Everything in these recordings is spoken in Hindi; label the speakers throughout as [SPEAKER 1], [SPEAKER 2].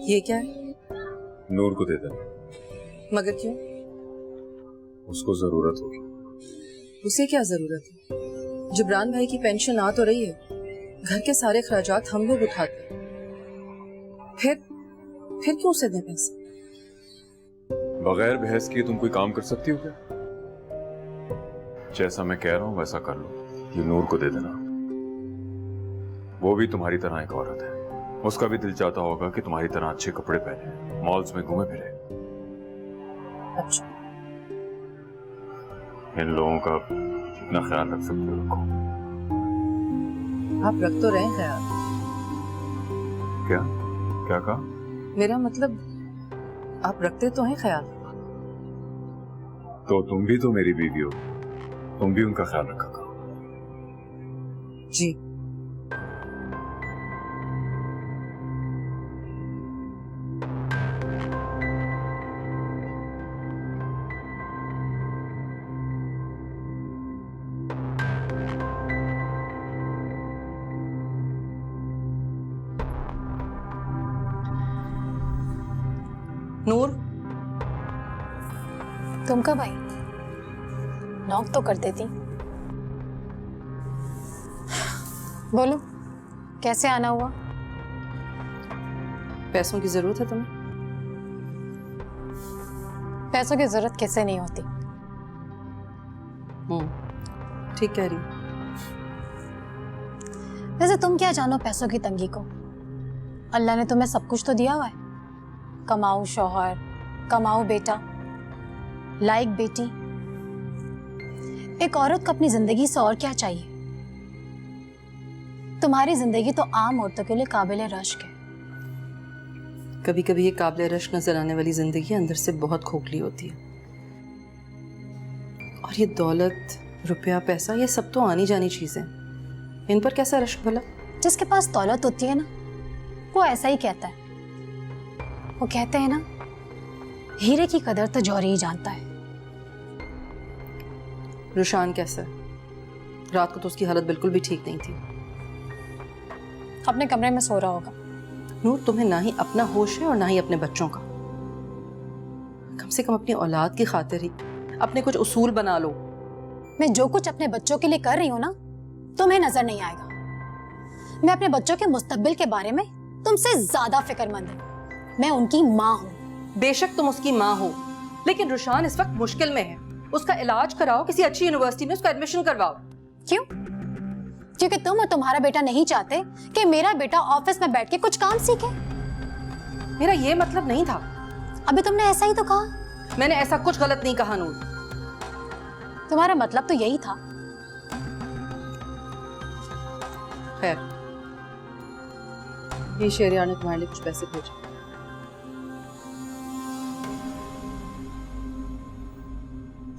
[SPEAKER 1] ये क्या है?
[SPEAKER 2] नूर को दे दे।
[SPEAKER 1] मगर क्यों?
[SPEAKER 2] उसको जरूरत होगी।
[SPEAKER 1] उसे क्या जरूरत है? जिब्रान भाई की पेंशन आ तो रही है, घर के सारे खर्चात हम लोग उठाते हैं। फिर क्यों उसे दें पैसे?
[SPEAKER 2] बगैर बहस किए तुम कोई काम कर सकती हो क्या? जैसा मैं कह रहा हूं वैसा कर लो। ये नूर को दे देना। वो भी तुम्हारी तरह एक औरत है। उसका भी दिल चाहता होगा कि तुम्हारी तरह अच्छे कपड़े पहने, मॉल्स में घूमे फिरे।
[SPEAKER 1] अच्छा,
[SPEAKER 2] इन लोगों का जितना ख्याल रख सकते हो रखो।
[SPEAKER 1] आप रख तो रहे हैं ख्याल।
[SPEAKER 2] क्या क्या कहा?
[SPEAKER 1] मेरा मतलब आप रखते तो हैं ख्याल।
[SPEAKER 2] तो तुम भी तो मेरी बीवी हो, तुम भी उनका ख्याल रखा करो।
[SPEAKER 1] जी। नूर,
[SPEAKER 3] तुम कब आई? नॉक तो कर देती। बोलो, कैसे आना हुआ?
[SPEAKER 1] पैसों की जरूरत है तुम्हें?
[SPEAKER 3] पैसों की जरूरत किसे नहीं होती।
[SPEAKER 1] ठीक कह रही।
[SPEAKER 3] वैसे तुम क्या जानो पैसों की तंगी को? अल्लाह ने तुम्हें सब कुछ तो दिया हुआ है। कमाऊ शौहर, कमाऊ बेटा, लाइक बेटी। एक औरत को अपनी जिंदगी से और क्या चाहिए? तुम्हारी जिंदगी तो आम औरतों के लिए काबिले रश्क है।
[SPEAKER 1] कभी कभी ये काबिले रश्क नजर आने वाली जिंदगी अंदर से बहुत खोखली होती है। और ये दौलत, रुपया, पैसा, ये सब तो आनी जानी चीजें, इन पर कैसा रश्क भला?
[SPEAKER 3] जिसके पास दौलत होती है ना, वो ऐसा ही कहता है। वो कहते हैं ना, हीरे की कदर तो जौहरी ही जानता है।
[SPEAKER 1] रुशान कैसा है? रात को तो उसकी हालत बिल्कुल भी ठीक नहीं थी।
[SPEAKER 3] अपने कमरे में सो रहा होगा।
[SPEAKER 1] नूर, तुम्हें ना ही अपना होश है और ना ही अपने बच्चों का। कम से कम अपनी औलाद की खातिर ही अपने कुछ उसूल बना लो।
[SPEAKER 3] मैं जो कुछ अपने बच्चों के लिए कर रही हूँ ना, तुम्हें नजर नहीं आएगा। मैं अपने बच्चों के मुस्तकबिल के बारे में तुमसे ज्यादा फिक्रमंद हूँ। मैं उनकी माँ हूँ।
[SPEAKER 1] बेशक तुम उसकी माँ हो, लेकिन रुशान इस वक्त मुश्किल में है। उसका इलाज कराओ, किसी अच्छी यूनिवर्सिटी में उसका एडमिशन करवाओ।
[SPEAKER 3] क्यों? क्योंकि तुम और तुम्हारा बेटा नहीं चाहते कि मेरा बेटा ऑफिस में बैठ के कुछ काम सीखे।
[SPEAKER 1] मेरा ये मतलब नहीं था।
[SPEAKER 3] अभी तुमने ऐसा ही तो कहा।
[SPEAKER 1] मैंने ऐसा कुछ गलत नहीं कहा नूर।
[SPEAKER 3] तुम्हारा मतलब तो यही था।
[SPEAKER 1] खैर, ये शहरियार ने तुम्हारे लिए कुछ पैसे भेजे।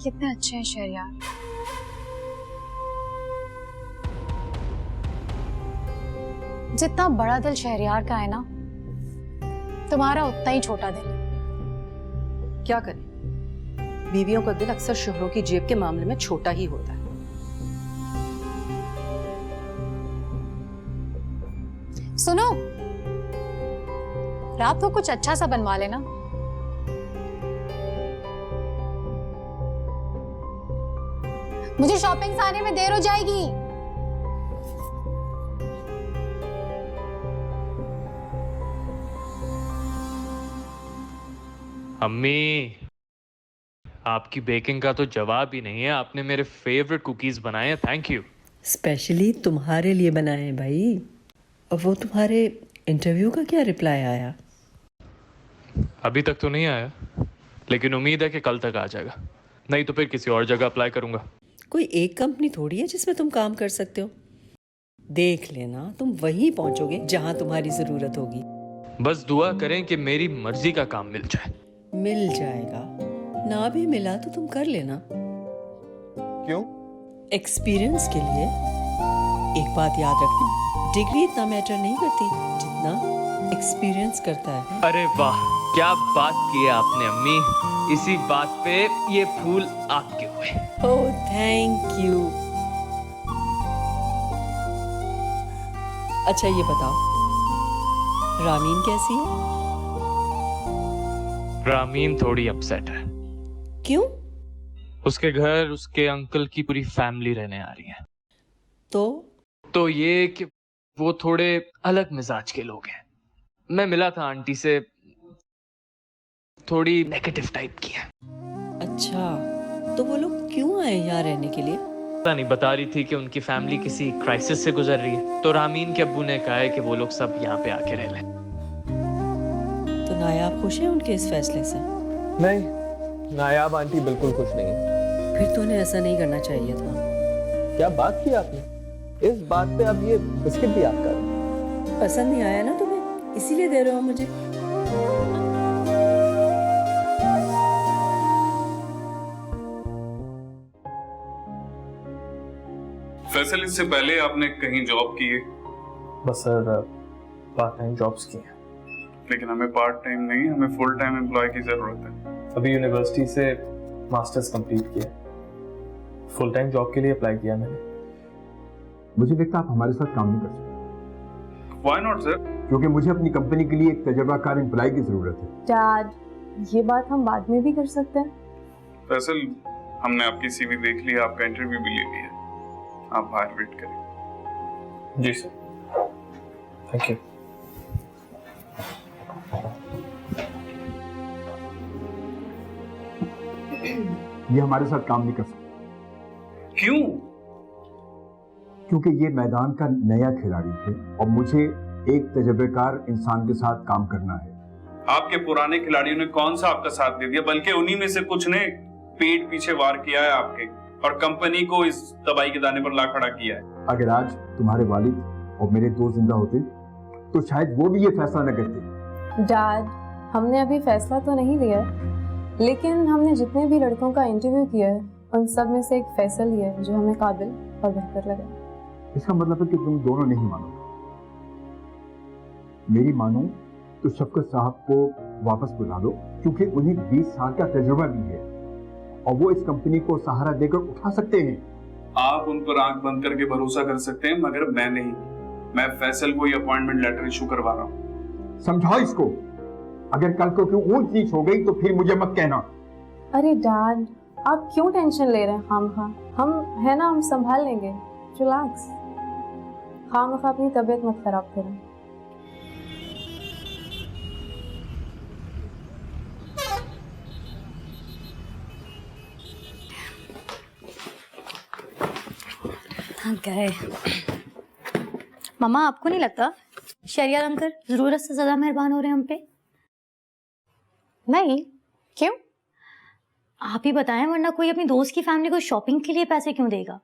[SPEAKER 3] कितने अच्छे हैं शहरियार। जितना बड़ा दिल शहरियार का है ना, तुम्हारा उतना ही छोटा दिल है।
[SPEAKER 1] क्या करें, बीवियों का दिल अक्सर शोहरों की जेब के मामले में छोटा ही होता है।
[SPEAKER 3] सुनो, रात को कुछ अच्छा सा बनवा लेना। मुझे शॉपिंग से आने में देर हो जाएगी।
[SPEAKER 4] अम्मी, आपकी बेकिंग का तो जवाब ही नहीं है। आपने मेरे फेवरेट कुकीज बनाए हैं, थैंक यू।
[SPEAKER 5] स्पेशली तुम्हारे लिए बनाए हैं भाई। और वो तुम्हारे इंटरव्यू का क्या रिप्लाई आया?
[SPEAKER 4] अभी तक तो नहीं आया, लेकिन उम्मीद है कि कल तक आ जाएगा। नहीं तो फिर किसी और जगह अप्लाई करूंगा।
[SPEAKER 5] कोई एक कंपनी थोड़ी है जिसमें तुम काम कर सकते हो। देख लेना, तुम वहीं पहुंचोगे जहां तुम्हारी जरूरत होगी।
[SPEAKER 4] बस दुआ करें कि मेरी मर्जी का काम मिल जाए।
[SPEAKER 5] मिल जाएगा, ना भी मिला तो तुम कर लेना।
[SPEAKER 2] क्यों?
[SPEAKER 5] एक्सपीरियंस के लिए। एक बात याद रखना, डिग्री इतना मैटर नहीं करती जितना एक्सपीरियंस करता है।
[SPEAKER 4] अरे वाह, क्या बात की है आपने अम्मी। इसी बात पे ये फूल आपके हुए।
[SPEAKER 5] Oh thank you. अच्छा ये बताओ, रामीन कैसी है?
[SPEAKER 4] रामीन थोड़ी अपसेट है।
[SPEAKER 5] क्यों?
[SPEAKER 4] उसके घर उसके अंकल की पूरी फैमिली रहने आ रही है।
[SPEAKER 5] तो
[SPEAKER 4] ये कि वो थोड़े अलग मिजाज के लोग हैं। मैं मिला था आंटी से, थोड़ी नेगेटिव टाइप की है।
[SPEAKER 5] अच्छा, तो वो लोग क्यों आए यहाँ रहने के लिए?
[SPEAKER 4] पता नहीं, बता रही थी कि उनकी फैमिली किसी क्राइसिस से गुजर रही है, तो रामीन के अब्बू ने कहा है कि वो लोग सब यहाँ पे आके रह लें।
[SPEAKER 5] तो नायाब खुश है उनके इस फैसले से?
[SPEAKER 6] नहीं, नायाब आंटी बिल्कुल खुश नहीं है।
[SPEAKER 5] फिर तो उन्हें ऐसा नहीं करना चाहिए था।
[SPEAKER 6] क्या बात की आपने? इस बात पे अब ये बिस्किट भी आपका है।
[SPEAKER 5] पसंद नहीं आया ना तुम्हें, इसीलिए दे रहे हो मुझे।
[SPEAKER 7] फैसल, इससे पहले आपने कहीं जॉब की है?
[SPEAKER 6] बस सर पार्ट टाइम जॉब्स की हैं।
[SPEAKER 7] लेकिन हमें पार्ट टाइम नहीं, हमें फुल टाइम एम्प्लॉय की जरूरत है।
[SPEAKER 6] अभी यूनिवर्सिटी से मास्टर्स कंप्लीट किया, फुल टाइम जॉब के लिए अप्लाई किया मैंने।
[SPEAKER 8] मुझे लगता है आप हमारे साथ काम नहीं कर सकते।
[SPEAKER 7] Why not sir?
[SPEAKER 8] क्योंकि मुझे अपनी कंपनी के लिए एक तजर्बाकार एम्प्लॉय की जरूरत है।
[SPEAKER 9] डैड, ये बात हम बाद में भी कर सकते हैं।
[SPEAKER 7] फैसल, हमने आपकी सीवी देख ली, आपका इंटरव्यू भी ले लिया। आप बाहर वेट करें।
[SPEAKER 6] जी सर, थैंक यू।
[SPEAKER 8] ये हमारे साथ काम नहीं कर सकते।
[SPEAKER 7] क्यों?
[SPEAKER 8] क्योंकि ये मैदान का नया खिलाड़ी है और मुझे एक तजर्बेकार इंसान के साथ काम करना है।
[SPEAKER 7] आपके पुराने खिलाड़ियों ने कौन सा आपका साथ दे दिया? बल्कि उन्हीं में से कुछ ने पेट पीछे वार किया है आपके, और कंपनी को इस दवाई के दाने पर ला खड़ा किया है।
[SPEAKER 8] अगर आज तुम्हारे वालिद और मेरे दोस्त जिंदा होते तो शायद वो भी ये फैसला न करते।
[SPEAKER 9] डैड, हमने अभी फैसला तो नहीं लिया है, लेकिन हमने जितने भी लड़कों का इंटरव्यू किया है उन सब में से एक फैसला लिया है जो हमें काबिल और बेहतर लगा।
[SPEAKER 8] इसका मतलब है कि तुम दोनों नहीं मानोगे। मेरी मानो तो शफकत साहब को वापस बुला लो, क्योंकि उन्हें 20 साल का तजुर्बा भी है और वो इस कंपनी को सहारा देकर उठा सकते हैं।
[SPEAKER 7] आप उन पर आंख बंद करके भरोसा कर सकते हैं, मगर मैं नहीं। मैं फैसल को ये अपॉइंटमेंट लेटर इशू करवा रहा हूँ।
[SPEAKER 8] समझाओ इसको। अगर कल को कोई ऊंच नीच हो गई तो फिर मुझे मत कहना।
[SPEAKER 9] अरे डैड, आप क्यों टेंशन ले रहे हैं? हम है ना, हम संभाल लेंगे। रिलैक्स, खामखा अपनी तबीयत मत खराब करें।
[SPEAKER 3] गए। मामा, आपको नहीं लगता शरियार अंकल जरूरत से ज्यादा मेहरबान हो रहे हैं हम पे? नहीं, क्यों? आप ही बताएं, वरना कोई अपनी दोस्त की फैमिली को शॉपिंग के लिए पैसे क्यों देगा?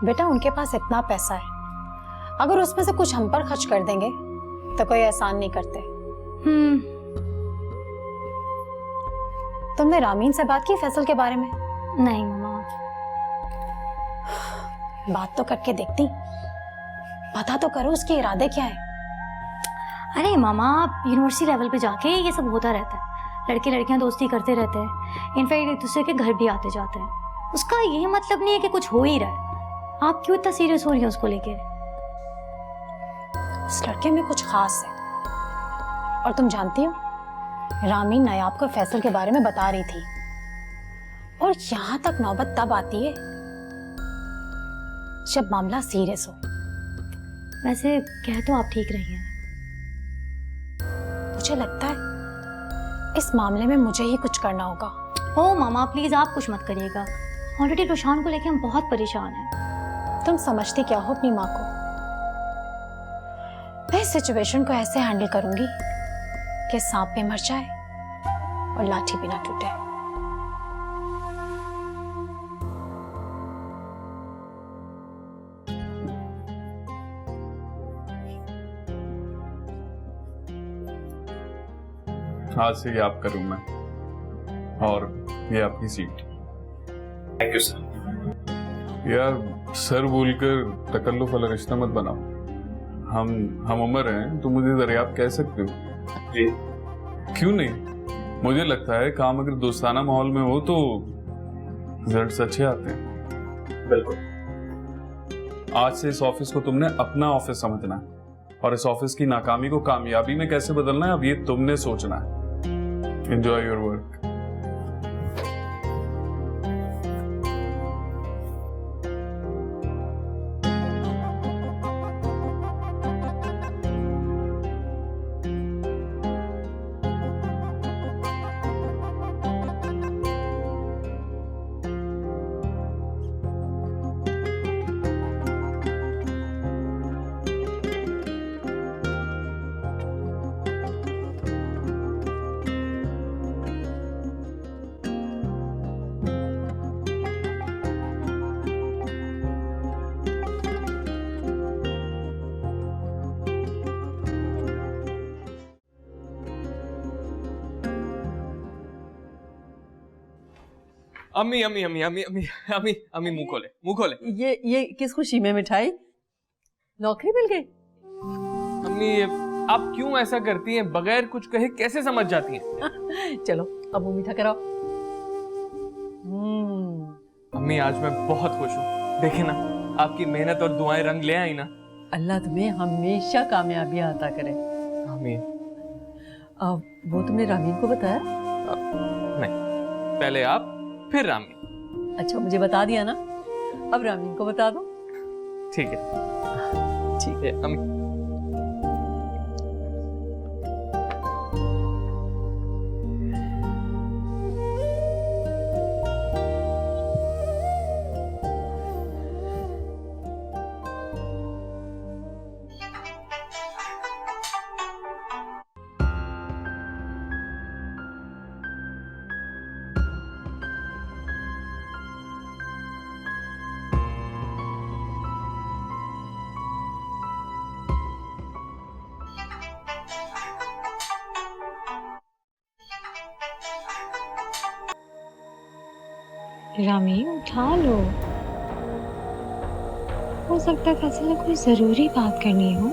[SPEAKER 9] बेटा, उनके पास इतना पैसा है, अगर उसमें से कुछ हम पर खर्च कर देंगे तो कोई एहसान नहीं करते। तुमने रामीन से बात की फैसल के बारे में?
[SPEAKER 3] नहीं मामा।
[SPEAKER 9] बात तो करके देखती, पता तो करो उसके इरादे क्या है।
[SPEAKER 3] अरे मामा, यूनिवर्सिटी लेवल पे जाके ये सब होता रहता है, लड़के लड़कियां दोस्ती करते रहते हैं, इनफैक्ट एक दूसरे के घर भी आते जाते हैं। उसका ये मतलब नहीं है कि कुछ हो ही रहा है। आप क्यों इतना सीरियस हो रही हैं उसको लेके?
[SPEAKER 9] उस लड़के में कुछ खास है, और तुम जानती हो, रामीन नायाब को फैसल के बारे में बता रही थी, और यहां तक नौबत तब आती है जब मामला सीरियस हो।
[SPEAKER 3] वैसे कह तो आप ठीक रही हैं।
[SPEAKER 9] मुझे लगता है इस मामले में मुझे ही कुछ करना होगा।
[SPEAKER 3] ओ मामा, प्लीज आप कुछ मत करिएगा। ऑलरेडी रोशान को लेके हम बहुत परेशान हैं।
[SPEAKER 9] तुम समझती क्या हो अपनी माँ को? मैं इस सिचुएशन को ऐसे हैंडल करूंगी कि सांप भी मर जाए और लाठी भी ना टूटे।
[SPEAKER 7] आज से ये आपका रूम है और ये आपकी सीट।
[SPEAKER 6] Thank you sir.
[SPEAKER 7] यार, सर बोलकर तकल्लुफ वाला रिश्ता मत बनाओ। हम उम्र हैं तो मुझे दरियाब कह सकते हो।
[SPEAKER 6] जी।
[SPEAKER 7] क्यों नहीं? मुझे लगता है काम अगर दोस्ताना माहौल में हो तो रिजल्ट्स अच्छे आते हैं।
[SPEAKER 6] बिल्कुल।
[SPEAKER 7] आज से इस ऑफिस को तुमने अपना ऑफिस समझना है और इस ऑफिस की नाकामी को कामयाबी में कैसे बदलना है अब ये तुमने सोचना है। Enjoy your work.
[SPEAKER 10] अम्मी अम्मी अम्मी अम्मी अम्मी अम्मी अम्मी मुंह खोले।
[SPEAKER 5] ये किस खुशी में मिठाई? नौकरी मिल गई?
[SPEAKER 10] अम्मी आप क्यों ऐसा करती हैं? बगैर कुछ कहे कैसे समझ जाती हैं?
[SPEAKER 5] चलो अब वो मीठा कराओ।
[SPEAKER 10] अम्मी आज मैं बहुत खुश हूँ। देखे ना आपकी मेहनत और दुआएं रंग ले आई ना।
[SPEAKER 5] अल्लाह तुम्हें हमेशा कामयाबियां अता करे।
[SPEAKER 10] आमीन।
[SPEAKER 5] वो तुमने रामीन को बताया?
[SPEAKER 10] नहीं, पहले आप फिर रामीन।
[SPEAKER 5] अच्छा मुझे बता दिया ना, अब रामीन को बता दो।
[SPEAKER 10] ठीक है ठीक है अम्मी।
[SPEAKER 11] रामी उठा लो, हो सकता है फैसल ने कोई जरूरी बात करनी हो।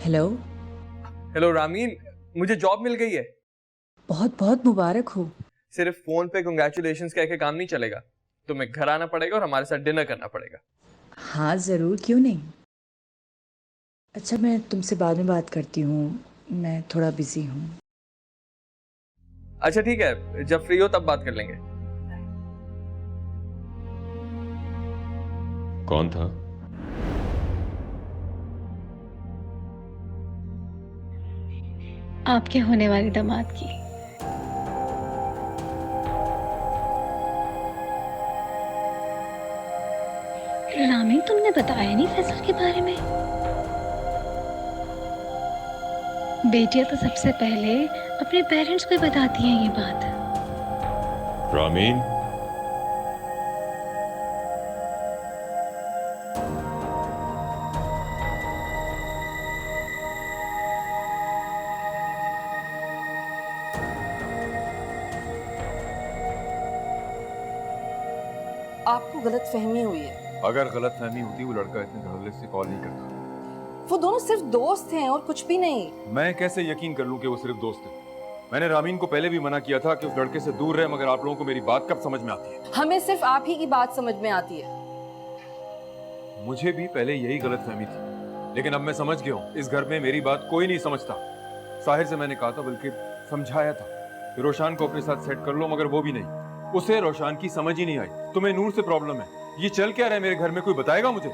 [SPEAKER 12] हेलो।
[SPEAKER 10] हेलो रामीन, मुझे जॉब मिल गई है।
[SPEAKER 12] बहुत बहुत मुबारक हो।
[SPEAKER 10] सिर्फ फोन पे कांग्रेचुलेशंस कह के काम नहीं चलेगा, तुम्हें घर आना पड़ेगा और हमारे साथ डिनर करना पड़ेगा।
[SPEAKER 12] हाँ जरूर, क्यों नहीं। अच्छा मैं तुमसे बाद में बात करती हूँ, मैं थोड़ा बिजी हूँ।
[SPEAKER 10] अच्छा ठीक है, जब फ्री हो तब बात कर लेंगे।
[SPEAKER 2] कौन था?
[SPEAKER 11] आपके होने वाले दामाद की। रामी तुमने बताया नहीं फैसल के बारे में। बेटियां तो सबसे पहले अपने पेरेंट्स को ही बताती हैं ये बात।
[SPEAKER 2] रामीन,
[SPEAKER 1] आपको गलत फहमी हुई है।
[SPEAKER 2] अगर गलत फहमी होती वो लड़का इतने धड़ल्ले से कॉल नहीं करता।
[SPEAKER 1] वो दोनों सिर्फ दोस्त हैं और कुछ भी नहीं।
[SPEAKER 2] मैं कैसे यकीन कर लूं कि वो सिर्फ दोस्त है? मैंने रामीन को पहले भी मना किया था कि उस लड़के से दूर रहे, मगर आप लोगों को मेरी बात कब समझ में आती है?
[SPEAKER 1] हमें सिर्फ आप ही की बात समझ में आती है।
[SPEAKER 2] मुझे भी पहले यही गलत फहमी थी, लेकिन अब मैं समझ गया हूँ इस घर में मेरी बात कोई नहीं समझता। साहिर से मैंने कहा था, बल्कि समझाया था कि रोशान को अपने साथ सेट कर लो, मगर वो भी नहीं। उसे रोशान की समझ ही नहीं आई। तुम्हें नूर से प्रॉब्लम है, ये चल क्या रहा है मेरे घर में, कोई बताएगा मुझे?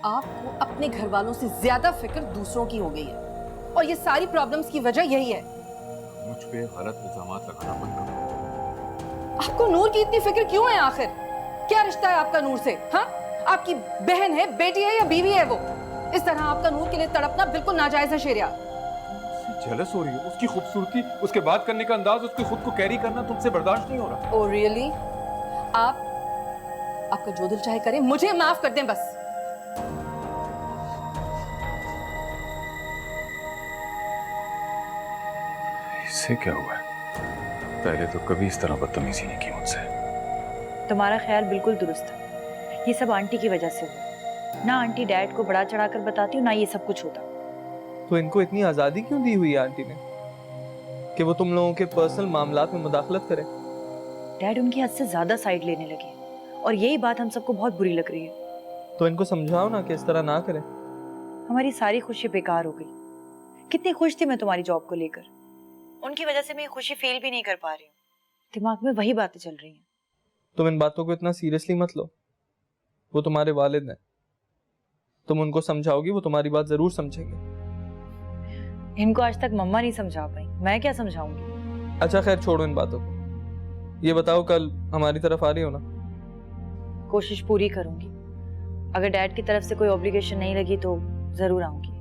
[SPEAKER 1] आपको अपने घर वालों से ज्यादा फिक्र दूसरों की हो गई है, और ये सारी प्रॉब्लम्स की वजह यही है।
[SPEAKER 2] मुझ पे गलत इल्जामात लगाना बंद करो।
[SPEAKER 1] आपको नूर की इतनी फिक्र क्यों है? आखिर क्या रिश्ता है आपका नूर से? हाँ, आपकी बहन है, बेटी है या बीवी है वो? इस तरह आपका नूर के लिए तड़पना बिल्कुल नाजायज है शेरिया।
[SPEAKER 2] जेलस हो रही हो? उसकी खूबसूरती, उसके बात करने का अंदाज, उसके खुद को कैरी करना तुमसे बर्दाश्त नहीं हो रहा।
[SPEAKER 1] Oh really? आपका जो दिल चाहे करें, मुझे माफ कर दें बस।
[SPEAKER 2] इससे क्या हुआ है? पहले तो कभी इस तरह बदतमीजी नहीं की मुझसे।
[SPEAKER 12] तुम्हारा ख्याल बिल्कुल दुरुस्त है। ये सब आंटी की वजह से हुआ। ना आंटी डैड को बढ़ा चढ़ाकर बताती, ना ये सब कुछ होता।
[SPEAKER 10] तो इनको इतनी आजादी क्यों दी हुई है आंटी ने कि वो तुम लोगों के पर्सनल मामलात में मुदाखलत करे?
[SPEAKER 12] डैड उनकी हद से ज्यादा साइड लेने लगे और यही बात हम सबको बहुत बुरी लग रही है।
[SPEAKER 10] तो इनको समझाओ ना कि इस तरह ना करें।
[SPEAKER 12] हमारी सारी खुशी बेकार हो गई। कितनी खुश थी मैं तुम्हारी जॉब को लेकर, उनकी वजह से मैं ये खुशी फील भी नहीं कर पा रही हूँ। दिमाग में वही बातें चल रही हैं।
[SPEAKER 10] तुम इन बातों को इतना सीरियसली मत लो। वो तुम्हारे वालिद हैं, तुम उनको समझाओगी, वो तुम्हारी बात जरूर समझेंगे।
[SPEAKER 12] इनको आज तक मम्मा नहीं समझा पाई, मैं क्या समझाऊंगी।
[SPEAKER 10] अच्छा खैर छोड़ो इन बातों को। ये बताओ कल हमारी तरफ आ रही हो ना?
[SPEAKER 12] कोशिश पूरी करूंगी। अगर डैड की तरफ से कोई ऑब्लिगेशन नहीं लगी तो जरूर आऊंगी।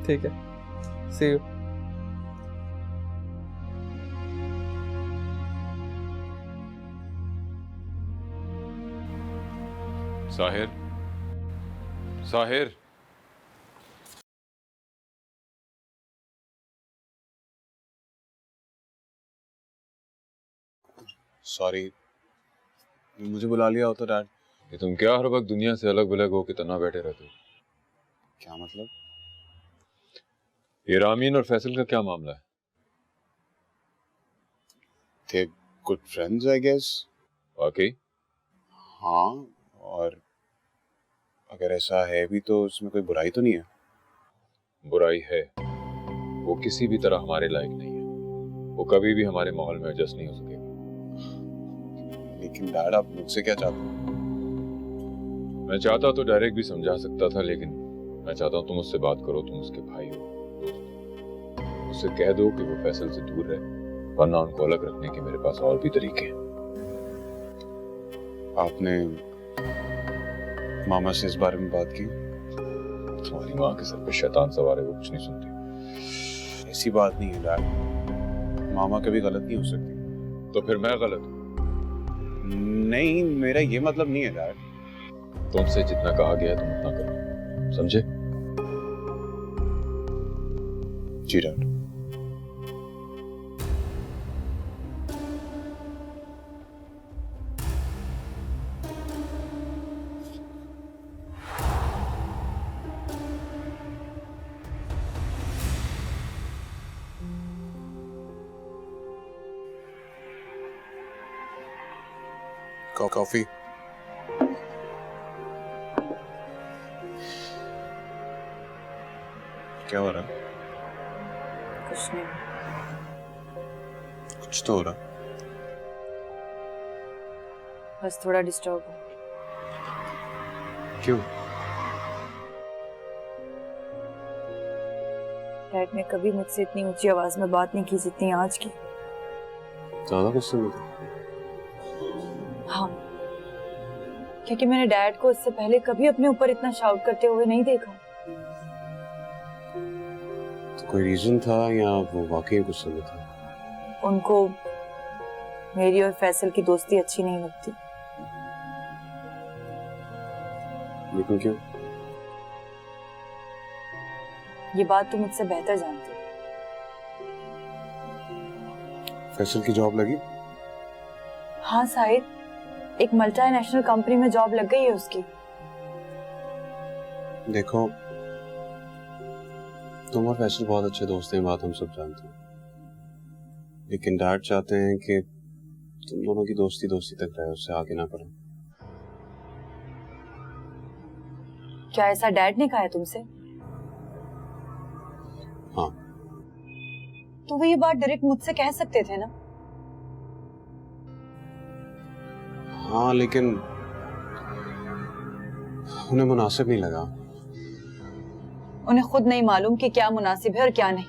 [SPEAKER 10] ठीक है, see you.
[SPEAKER 2] Sahir, Sahir,
[SPEAKER 13] sorry, मुझे बुला लिया होता डैड।
[SPEAKER 2] ये तुम क्या हर वक्त दुनिया से अलग अलग हो के तना बैठे रहते हो?
[SPEAKER 13] क्या मतलब?
[SPEAKER 2] ये रामीन और फैसल का क्या मामला है?
[SPEAKER 13] थे गुड फ्रेंड्स आई गेस।
[SPEAKER 2] वाकई?
[SPEAKER 13] हाँ, और अगर ऐसा है भी तो उसमें कोई बुराई तो नहीं है?
[SPEAKER 2] बुराई है। वो किसी भी तरह हमारे लायक नहीं है। वो कभी भी हमारे माहौल में एडजस्ट नहीं हो सकेगा।
[SPEAKER 13] लेकिन डैड आप मुझसे क्या चाहते हो?
[SPEAKER 2] मैं चाहता तो डायरेक्ट भी समझा सकता था, लेकिन मैं चाहता हूँ तुम उससे बात करो। तुम उसके भाई हो, उससे कह दो कि वो फैसल से दूर रहे, वरना उनको अलग रखने के मेरे पास और भी तरीके हैं।
[SPEAKER 13] आपने मामा से इस बारे में बात की?
[SPEAKER 2] तुम्हारी माँ के सर पे शैतान सवार है, वो कुछ नहीं सुनती।
[SPEAKER 13] ऐसी बात नहीं है डैड, मामा कभी गलत नहीं हो सकती।
[SPEAKER 2] तो फिर मैं गलत हूँ?
[SPEAKER 13] नहीं, मेरा ये मतलब नहीं है डैड।
[SPEAKER 2] तुमसे जितना कहा गया तुम उतना करो, समझे?
[SPEAKER 13] जी डैड। कॉफी। क्या हो रहा है?
[SPEAKER 12] कुछ नहीं।
[SPEAKER 13] कुछ तो हो रहा।
[SPEAKER 12] बस थोड़ा डिस्टर्ब हूँ।
[SPEAKER 13] क्यों?
[SPEAKER 12] डैड ने कभी मुझसे इतनी ऊंची आवाज में बात नहीं की जितनी आज की।
[SPEAKER 13] ज्यादा गुस्से में था?
[SPEAKER 12] हाँ, क्योंकि मैंने डैड को इससे पहले कभी अपने ऊपर इतना शाउट करते हुए नहीं देखा।
[SPEAKER 13] तो कोई रीजन था या वो वाकई गुस्से में था?
[SPEAKER 12] उनको मेरी और फैसल की दोस्ती अच्छी नहीं लगती।
[SPEAKER 13] लेकिन क्यों?
[SPEAKER 12] ये बात तुम मुझसे बेहतर जानती हो।
[SPEAKER 13] फैसल की जॉब लगी?
[SPEAKER 12] हाँ शायद, एक मल्टीनेशनल कंपनी में जॉब लग गई है उसकी।
[SPEAKER 13] देखो, तुम और फैसल बहुत अच्छे दोस्त हैं, बात हम सब जानते हैं। लेकिन डैड चाहते हैं कि तुम दोनों की दोस्ती दोस्ती तक रहे, उससे आगे ना बढ़े।
[SPEAKER 12] क्या ऐसा डैड ने कहा है तुमसे?
[SPEAKER 13] हाँ।
[SPEAKER 12] तो वो ये बात डायरेक्ट मुझसे कह सकते थे ना?
[SPEAKER 13] हाँ, लेकिन उन्हें मुनासिब नहीं लगा।
[SPEAKER 12] उन्हें खुद नहीं मालूम कि क्या मुनासिब है और क्या नहीं।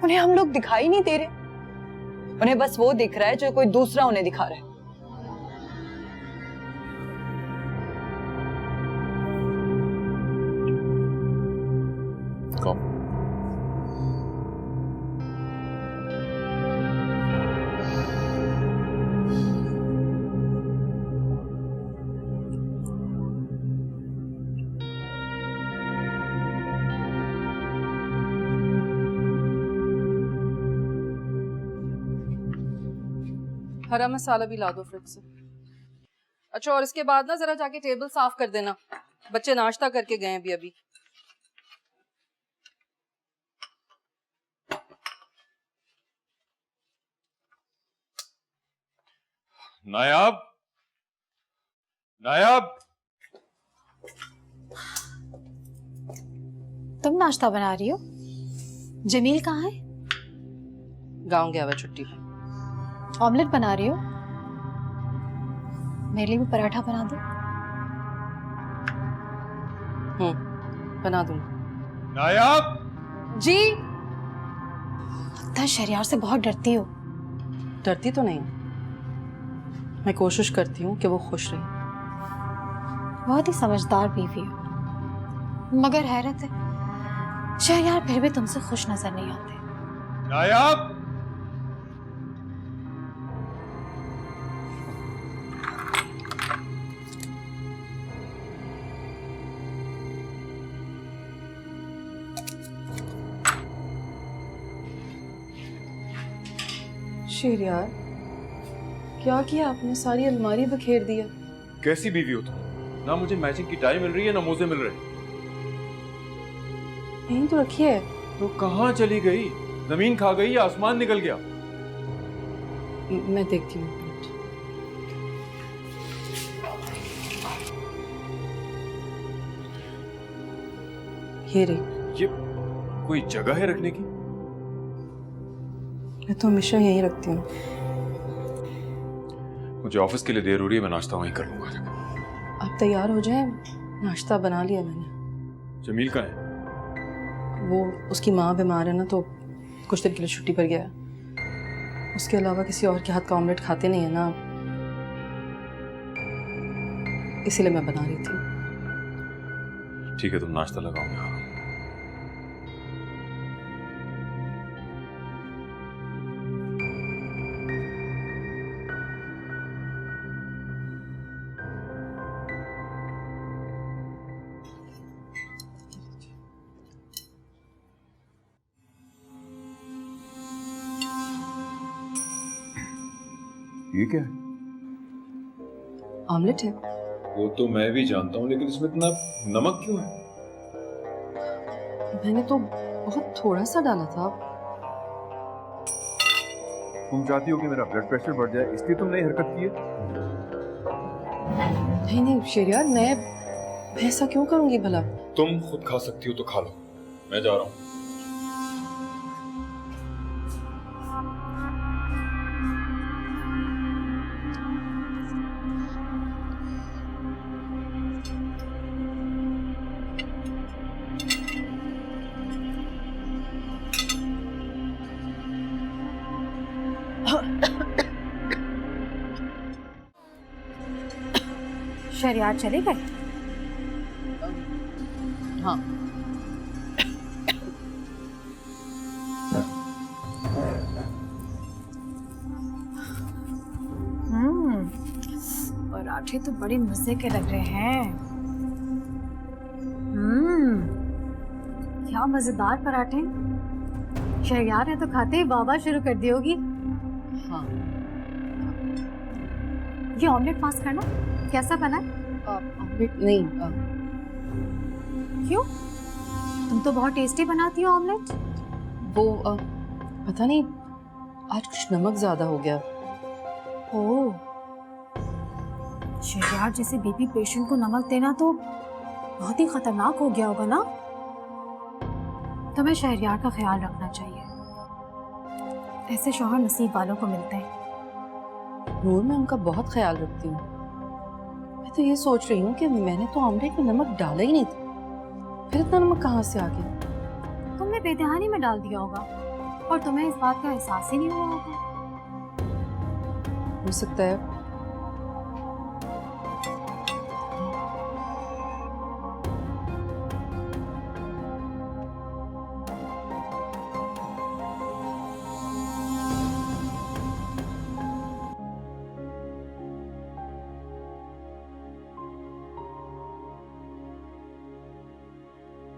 [SPEAKER 12] उन्हें हम लोग दिखाई नहीं दे रहे। उन्हें बस वो दिख रहा है जो कोई दूसरा उन्हें दिखा रहा है।
[SPEAKER 13] कौन?
[SPEAKER 1] हरा मसाला भी ला दो फ्रिज से। अच्छा, और इसके बाद ना जरा जाके टेबल साफ कर देना, बच्चे नाश्ता करके गए अभी अभी।
[SPEAKER 2] नायाब, नायाब,
[SPEAKER 9] तुम नाश्ता बना रही हो? जमील कहाँ है?
[SPEAKER 1] गाँव गया हुआ छुट्टी पे।
[SPEAKER 9] ऑमलेट बना रही हो? मेरे लिए भी पराठा बना दो।
[SPEAKER 1] बना दूंगी।
[SPEAKER 2] नायाब
[SPEAKER 1] जी।
[SPEAKER 9] लगता है शहरयार से बहुत डरती हो।
[SPEAKER 1] डरती तो नहीं, मैं कोशिश करती हूँ कि वो खुश रहे।
[SPEAKER 9] बहुत ही समझदार बीवी हो, मगर हैरत है शहरयार फिर भी तुमसे खुश नजर नहीं आते।
[SPEAKER 2] नायाब,
[SPEAKER 1] शहरयार, क्या किया आपने? सारी अलमारी बखेर दिया।
[SPEAKER 2] कैसी बीवी हो तुम? ना मुझे मैचिंग की टाई मिल रही है ना मोजे मिल रहे।
[SPEAKER 1] यहीं तो रखी है।
[SPEAKER 2] तो कहाँ चली गई? जमीन खा गई या आसमान निकल गया?
[SPEAKER 1] मैं देखती हूँ। ये रही।
[SPEAKER 2] ये कोई जगह है रखने की?
[SPEAKER 1] मैं तो हमेशा यहीं रखती हूँ।
[SPEAKER 2] मुझे ऑफिस के लिए देर हो रही है, मैं नाश्ता वहीं कर लूंगा।
[SPEAKER 1] आप तैयार हो जाएं, नाश्ता बना लिया मैंने।
[SPEAKER 2] जमील का है?
[SPEAKER 1] वो उसकी माँ बीमार है ना, तो कुछ दिन के लिए छुट्टी पर गया है। उसके अलावा किसी और के हाथ का ऑमलेट खाते नहीं है ना, इसीलिए मैं बना रही थी।
[SPEAKER 2] ठीक है, तुम नाश्ता लगाओ, मैं आ रहा हूं। ये क्या है?
[SPEAKER 1] ऑमलेट है।
[SPEAKER 2] वो तो मैं भी जानता हूँ, लेकिन इसमें इतना नमक क्यों है?
[SPEAKER 1] मैंने तो बहुत थोड़ा सा डाला था।
[SPEAKER 2] तुम चाहती हो कि मेरा ब्लड प्रेशर बढ़ जाए, इसलिए तुमने ये हरकत की है?
[SPEAKER 1] नहीं नहीं शहरयार, मैं ऐसा क्यों करूंगी भला?
[SPEAKER 2] तुम खुद खा सकती हो तो खा लो, मैं जा रहा हूँ।
[SPEAKER 9] शहरयार चले गए?
[SPEAKER 1] हाँ।
[SPEAKER 9] पराठे तो बड़े मजे के लग रहे हैं। क्या मजेदार पराठे। शहरयार ने तो खाते ही वाह शुरू कर दी होगी।
[SPEAKER 1] हाँ।
[SPEAKER 9] ये ऑमलेट पास करना, कैसा बना है?
[SPEAKER 1] ऑमलेट नहीं।
[SPEAKER 9] क्यों? तुम तो बहुत टेस्टी बनाती हो ऑमलेट।
[SPEAKER 1] वो पता नहीं, आज कुछ नमक ज्यादा हो गया।
[SPEAKER 9] ओह, शहरयार जैसे बीपी पेशेंट को नमक देना तो बहुत ही खतरनाक हो गया होगा ना? तुम्हें शहरयार का ख्याल रखना चाहिए। ऐसे शौहर नसीब वालों को मिलते हैं।
[SPEAKER 1] नूर, मैं उनका बहुत ख्याल रखती हूँ। मैं तो ये सोच रही हूँ कि मैंने तो ऑमलेट में नमक डाला ही नहीं था, फिर इतना नमक कहाँ से आ गया?
[SPEAKER 9] तुमने बेध्यानी में डाल दिया होगा और तुम्हें इस बात का एहसास ही नहीं हुआ होगा।
[SPEAKER 1] हो सकता है।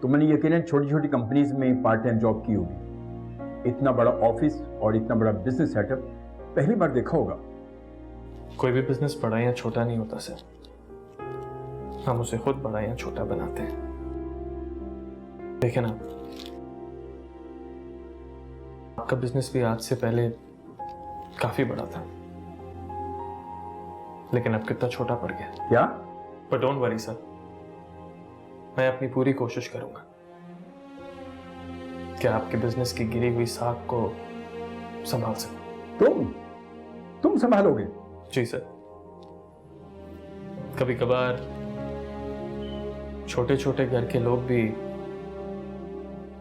[SPEAKER 8] तुमने यकीनन छोटी छोटी कंपनीज में पार्ट टाइम जॉब की होगी। इतना बड़ा ऑफिस और इतना बड़ा बिजनेस सेटअप पहली बार देखा होगा।
[SPEAKER 6] कोई भी बिजनेस बड़ा या छोटा नहीं होता सर, हम उसे खुद बड़ा या छोटा बनाते हैं। देखे ना, आपका बिजनेस भी आज से पहले काफी बड़ा था, लेकिन अब कितना छोटा पड़ गया।
[SPEAKER 8] क्या?
[SPEAKER 6] पर डोंट वरी सर, मैं अपनी पूरी कोशिश करूंगा कि आपके बिजनेस की गिरी हुई साख को संभाल सकूं।
[SPEAKER 8] तुम संभालोगे?
[SPEAKER 6] जी सर। कभी कभार छोटे छोटे घर के लोग भी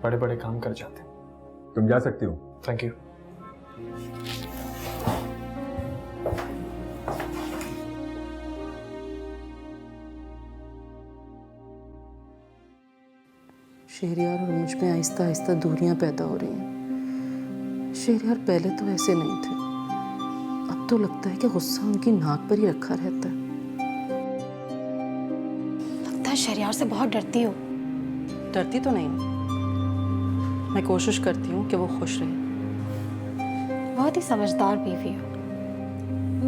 [SPEAKER 6] बड़े बड़े काम कर जाते हैं।
[SPEAKER 8] तुम जा सकती हो।
[SPEAKER 6] Thank you.
[SPEAKER 1] शहरयार और मुझ में आहिस्ता आहिस्ता दूरियां पैदा हो रही हैं। शहरयार पहले तो ऐसे नहीं थे, अब तो लगता है कि गुस्सा उनकी नाक पर ही रखा रहता है।
[SPEAKER 9] लगता है शहरयार से बहुत डरती हो।
[SPEAKER 1] डरती तो नहीं, मैं कोशिश करती हूँ कि वो खुश रहे।
[SPEAKER 9] बहुत ही समझदार बीवी हो,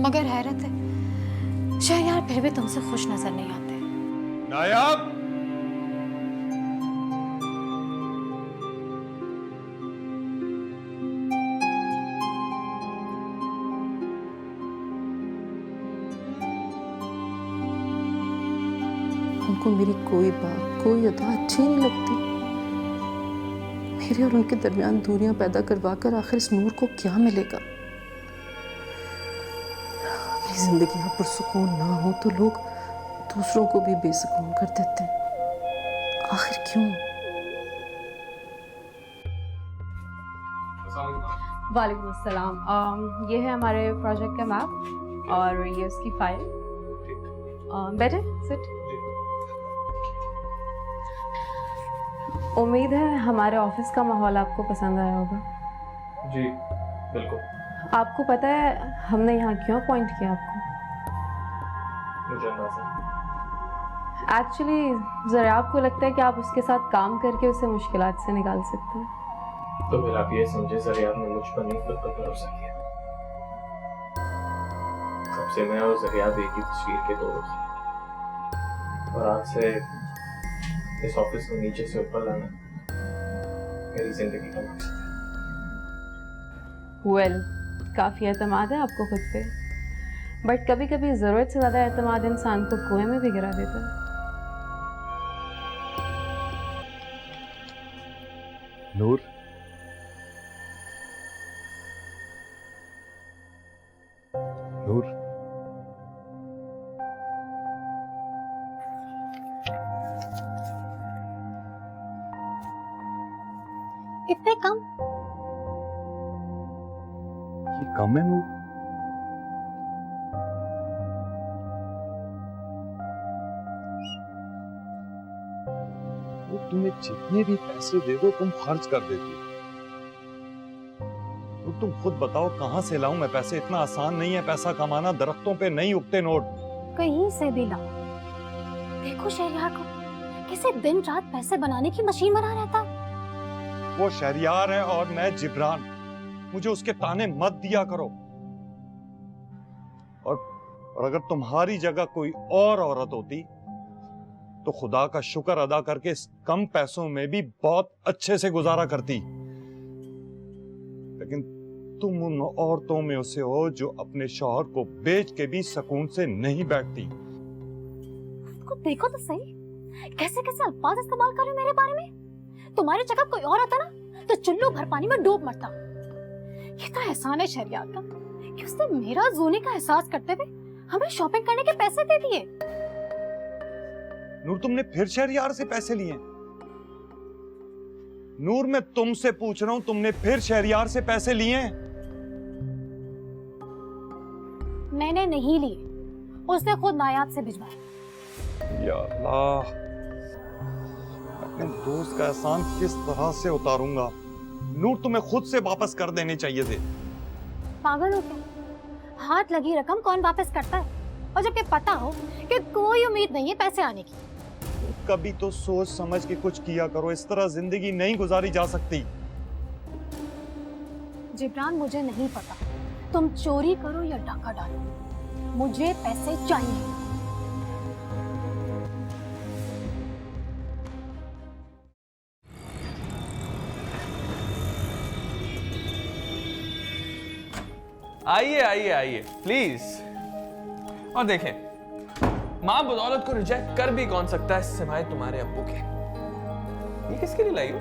[SPEAKER 9] मगर हैरत है शहरयार फिर भी तुमसे खुश नजर नहीं आते।
[SPEAKER 2] नायाब,
[SPEAKER 1] उनको मेरी कोई बात, कोई अदा अच्छी नहीं लगती। मेरे और उनके दरमियान दूरियां पैदा करवा कर आखिर इस नूर को क्या मिलेगा? मेरी जिंदगी में पुरसुकून ना हो तो लोग दूसरों को भी बेसुकून कर देते हैं। आखिर क्यों?
[SPEAKER 14] वालेकुम अस्सलाम। ये है हमारे प्रोजेक्ट का मैप और ये उसकी फाइल। बैठे, सिट। उम्मीद है हमारे ऑफिस का माहौल आपको पसंद आया होगा।
[SPEAKER 6] जी बिल्कुल।
[SPEAKER 14] आपको पता है हमने यहाँ क्यों अपॉइंट किया आपको?
[SPEAKER 6] मुझे अंदाजा।
[SPEAKER 14] एक्चुअली जरा आपको लगता है कि आप उसके साथ काम करके उसे मुश्किलात से निकाल सकते हैं।
[SPEAKER 6] तो फिर आप ये समझे सर, आपने मुझ पर नहीं खुद पर भरोसा किया। कब से मैं और जरियाब एक ही तस्वीर के दो थे, और आज से इस ऑफिस को नीचे से ऊपर लाना मेरी जिंदगी का मकसद है।
[SPEAKER 14] वेल, काफ़ी एतमाद है आपको खुद पे, बट कभी कभी ज़रूरत से ज़्यादा एतमाद इंसान को कुएं में भी गिरा देता है।
[SPEAKER 2] नूर, नूर,
[SPEAKER 9] इतने कम?
[SPEAKER 2] ये कम है नूर? वो तुम्हें जितने भी पैसे दे दो तुम खर्च कर देती हो। तो तुम खुद बताओ कहां से लाऊं मैं पैसे? इतना आसान नहीं है पैसा कमाना, दरख्तों पे नहीं उगते नोट।
[SPEAKER 9] कहीं से भी लाओ। देखो शहरयार को कैसे दिन रात पैसे बनाने की मशीन बना रहता है।
[SPEAKER 2] वो शहरयार है और मैं जिब्रान, मुझे उसके ताने मत दिया करो। और अगर तुम्हारी जगह कोई और औरत होती तो खुदा का शुक्र अदा करके इस कम पैसों में भी बहुत अच्छे से गुजारा करती। लेकिन तुम उन औरतों में उसे हो जो अपने शौहर को बेच के भी सुकून से नहीं बैठती।
[SPEAKER 9] उसको देखो तो सही, कैसे कैसे अल्फाज इस्तेमाल कर रहे हो मेरे बारे में। तुम्हारी जगह कोई और होता ना तो चुल्लू भर पानी में डूब मरता। ये तो एहसान है शहरयार का कि उसने मेरा जोने का एहसास करते हुए हमें शॉपिंग करने के पैसे दे दिए।
[SPEAKER 2] नूर, तुमने फिर शहरयार से पैसे लिए? नूर, मैं तुमसे पूछ रहा हूं, तुमने फिर शहरयार से पैसे लिए?
[SPEAKER 9] मैंने नहीं लिए, उसने खुद नायाब से भिजवाया।
[SPEAKER 2] या अल्लाह, अपने दोस्त का एहसान किस तरह से उतारूंगा? नूर, तुम्हें खुद से वापस कर देने चाहिए थे।
[SPEAKER 9] पागल हो क्या? हाथ लगी रकम कौन वापस करता है? और जबकि पता हो कि कोई उम्मीद नहीं है पैसे आने की।
[SPEAKER 2] कभी तो सोच समझ के कुछ किया करो, इस तरह जिंदगी नहीं गुजारी जा सकती।
[SPEAKER 9] जिब्रान, मुझे नहीं पता तुम चोरी करो या डाका डालो, मुझे पैसे चाहिए।
[SPEAKER 10] आइए आइए आइए प्लीज। और देखें, माँ बदौलत को रिजेक्ट कर भी कौन सकता है सिवाय तुम्हारे अब्बू के। ये किसके लिए लाई हो?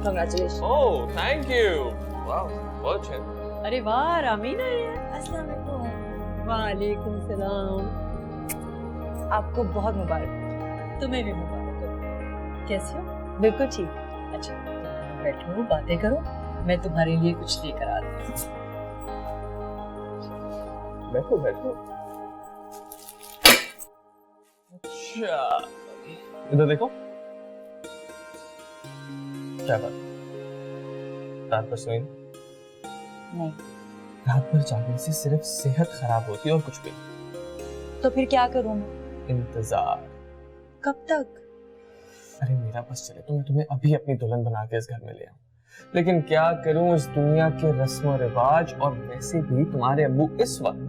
[SPEAKER 12] Congratulations.
[SPEAKER 10] Oh thank you. वाह बहुत अच्छा।
[SPEAKER 12] अरे वाह, रामीन आई है। अस्सलाम वालेकुम। वालेकुम सलाम। आपको बहुत मुबारक। तुम्हें भी मुबारक हो। कैसे हो? बिल्कुल ठीक। अच्छा तुम बैठो, बातें करो, मैं तुम्हारे लिए कुछ लेकर आती हूँ।
[SPEAKER 10] बैठो बैठो। अच्छा इधर देखो। क्या बात? रात भर सोई
[SPEAKER 12] नहीं।
[SPEAKER 10] रात भर जागने से सिर्फ सेहत खराब होती है और कुछ भी नहीं।
[SPEAKER 12] तो फिर क्या करूँ मैं?
[SPEAKER 10] इंतजार।
[SPEAKER 12] कब तक?
[SPEAKER 10] अरे मेरा बस चले तो मैं तुम्हें अभी अपनी दुल्हन बना के इस घर में ले आऊं। लेकिन क्या करूं, इस दुनिया के रस्म और रिवाज, और वैसे भी तुम्हारे अब्बू इस वक्त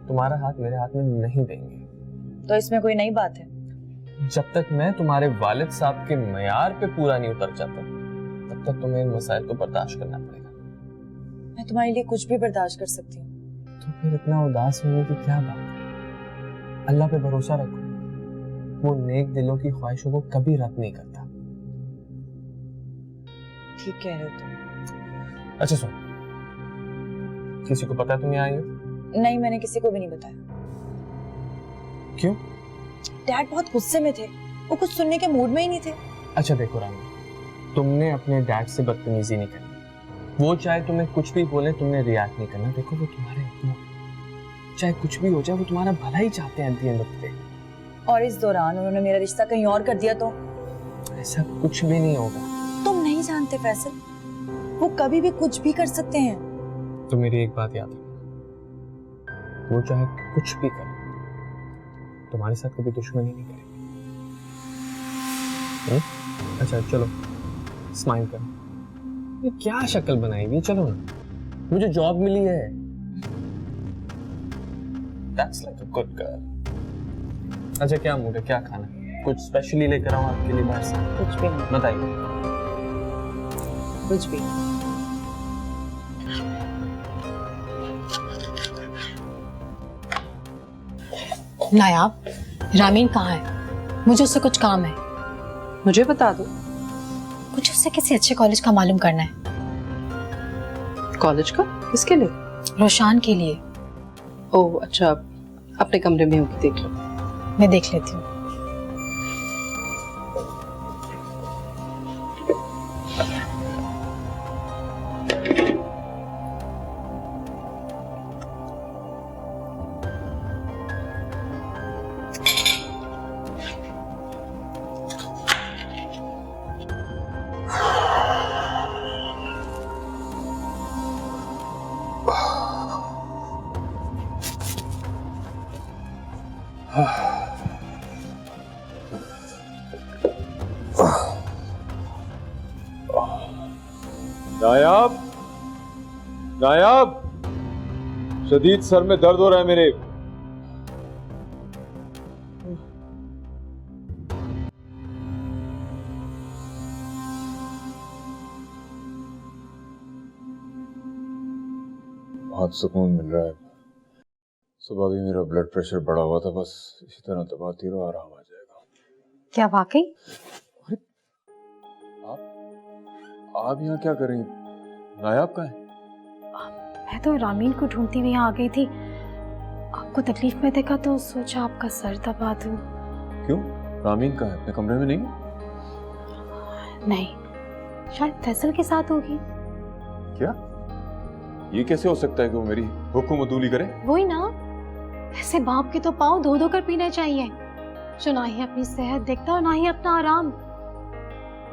[SPEAKER 10] तुम्हारा हाथ मेरे हाथ में नहीं देंगे।
[SPEAKER 12] तो इसमें कोई नई बात है?
[SPEAKER 10] जब तक मैं तुम्हारे वालिद साहब के मयार पे पूरा नहीं उतर जाता तब तक तुम्हें इन मसाइल को बर्दाश्त करना पड़ेगा।
[SPEAKER 12] मैं तुम्हारे लिए कुछ भी बर्दाश्त कर सकती हूँ।
[SPEAKER 10] तो फिर इतना उदास होने की क्या बात है? अल्लाह पे भरोसा रखो, वो नेक दिलों की ख्वाहिशों को कभी रद्द नहीं करता।
[SPEAKER 12] ठीक कह रहे हो तुम।
[SPEAKER 10] अच्छा सुन, किसी को पता है तुम यहाँ आई हो?
[SPEAKER 12] नहीं, मैंने किसी को भी नहीं बताया।
[SPEAKER 10] क्यों?
[SPEAKER 12] डैड बहुत गुस्से में थे, वो कुछ सुनने के मूड में ही नहीं थे।
[SPEAKER 10] अच्छा देखो रानी, तुमने अपने डैड से बदतमीजी नहीं करनी। वो चाहे तुम्हें कुछ भी बोले, तुमने रिएक्ट नहीं करना। देखो वो तुम्हारे अब्बू हैं, चाहे कुछ भी हो जाए वो तुम्हारा भला ही चाहते हैं at the end of the day.
[SPEAKER 12] और इस दौरान उन्होंने मेरा रिश्ता कहीं और कर दिया तो?
[SPEAKER 10] ऐसा कुछ भी नहीं होगा।
[SPEAKER 12] तुम नहीं जानते फैसल, वो कभी भी कुछ भी कर सकते हैं।
[SPEAKER 10] तो मेरी एक बात याद रखना, वो चाहे कुछ भी करे, तुम्हारे साथ कभी दुश्मनी नहीं करेगी। अच्छा चलो स्माइल करो। ये क्या शक्ल बनाई हुई है? चलो ना, मुझे जॉब मिली है। That's like a good girl. अच्छा क्या मूड है, क्या खाना है? कुछ स्पेशली लेकर आऊं आपके लिए बाहर से?
[SPEAKER 12] कुछ भी नहीं।
[SPEAKER 10] बताइए।
[SPEAKER 12] कुछ भी।
[SPEAKER 9] नायाब, रामीन कहाँ है? मुझे उससे कुछ काम है।
[SPEAKER 1] मुझे बता दो।
[SPEAKER 9] कुछ उससे किसी अच्छे कॉलेज का मालूम करना है।
[SPEAKER 1] कॉलेज का? किसके लिए?
[SPEAKER 9] रोशान के लिए।
[SPEAKER 1] ओह अच्छा, अपने कमरे में होगी, देख लो।
[SPEAKER 9] मैं देख लेती हूँ।
[SPEAKER 2] नायाब, नायाब, शदीद सर में दर्द हो रहा है मेरे। बहुत सुकून मिल रहा है। सुबह भी मेरा ब्लड प्रेशर बढ़ा हुआ था, बस इसी तरह दबाती रहो, आराम आ जाएगा।
[SPEAKER 9] क्या वाकई?
[SPEAKER 2] आप यहाँ क्या कर रही हैं? नायाब कहाँ है?
[SPEAKER 9] मैं तो रामीन को ढूंढती हुई यहाँ आ गई थी। आपको तकलीफ में देखा तो सोचा आपका सर दबा दूं।
[SPEAKER 2] क्यों? रामीन कहाँ है? अपने कमरे में नहीं?
[SPEAKER 9] नहीं, शायद फैसल के साथ होगी।
[SPEAKER 2] क्या? ये कैसे हो सकता है कि वो मेरी हुक्म अदूली करे?
[SPEAKER 9] वही ना, ऐसे बाप के तो पाँव धो धो कर पीने चाहिए, जो ना ही अपनी सेहत देखता और ना ही अपना आराम।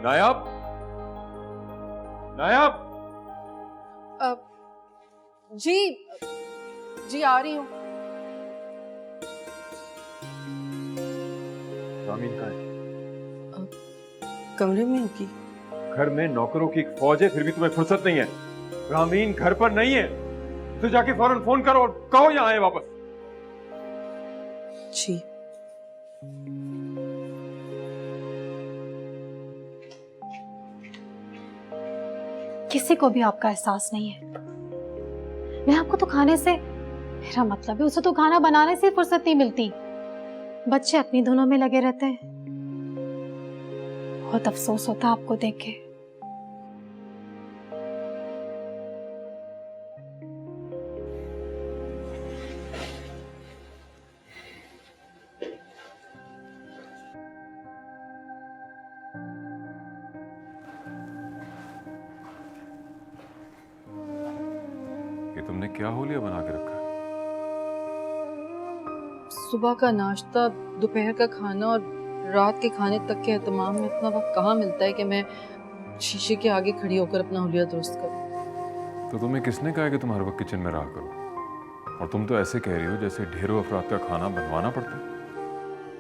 [SPEAKER 2] नायाब, नायाब।
[SPEAKER 1] जी आ रही हूँ।
[SPEAKER 2] रामीन कहाँ है?
[SPEAKER 1] कमरे में होगी।
[SPEAKER 2] घर में नौकरों की एक फौज है, फिर भी तुम्हें फुर्सत नहीं है। रामीन घर पर नहीं है। तो जाके फौरन फोन करो और कहो यहाँ आए वापस।
[SPEAKER 1] जी।
[SPEAKER 9] किसी को भी आपका एहसास नहीं है। मैं आपको तो खाने से, मेरा मतलब है उसे तो खाना बनाने से फुर्सत नहीं मिलती। बच्चे अपनी धुनों में लगे रहते हैं। बहुत अफसोस होता है आपको देख के।
[SPEAKER 2] ये तुमने क्या होलिया बना के रखा है?
[SPEAKER 1] सुबह का नाश्ता, दोपहर का खाना और रात के खाने तक के एहतमाम में इतना वक्त कहाँ मिलता है कि मैं शीशे के आगे खड़ी होकर अपना हुलिया दुरुस्त करूं।
[SPEAKER 2] तो तुम्हें किसने कहा कि तुम हर वक्त किचन में रहा करो? और तुम तो ऐसे कह रही हो जैसे ढेरों अफराद का खाना बनवाना पड़ता है।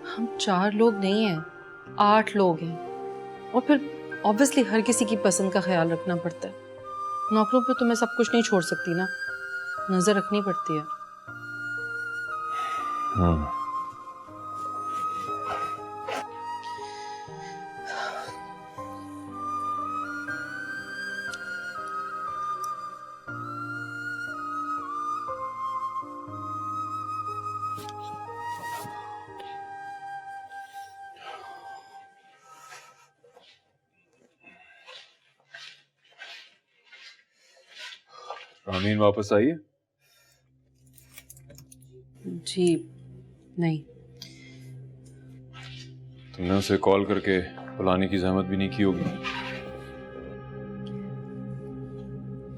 [SPEAKER 1] हम 4 लोग नहीं हैं, 8 लोग हैं। और फिर ऑब्वियसली हर किसी की पसंद का ख्याल रखना पड़ता है। नौकरों पे तो मैं सब कुछ नहीं छोड़ सकती ना, नजर रखनी पड़ती है।
[SPEAKER 2] रामीन वापस आई है?
[SPEAKER 1] जी नहीं।
[SPEAKER 2] तुमने उसे कॉल करके बुलाने की जहमत भी नहीं की होगी।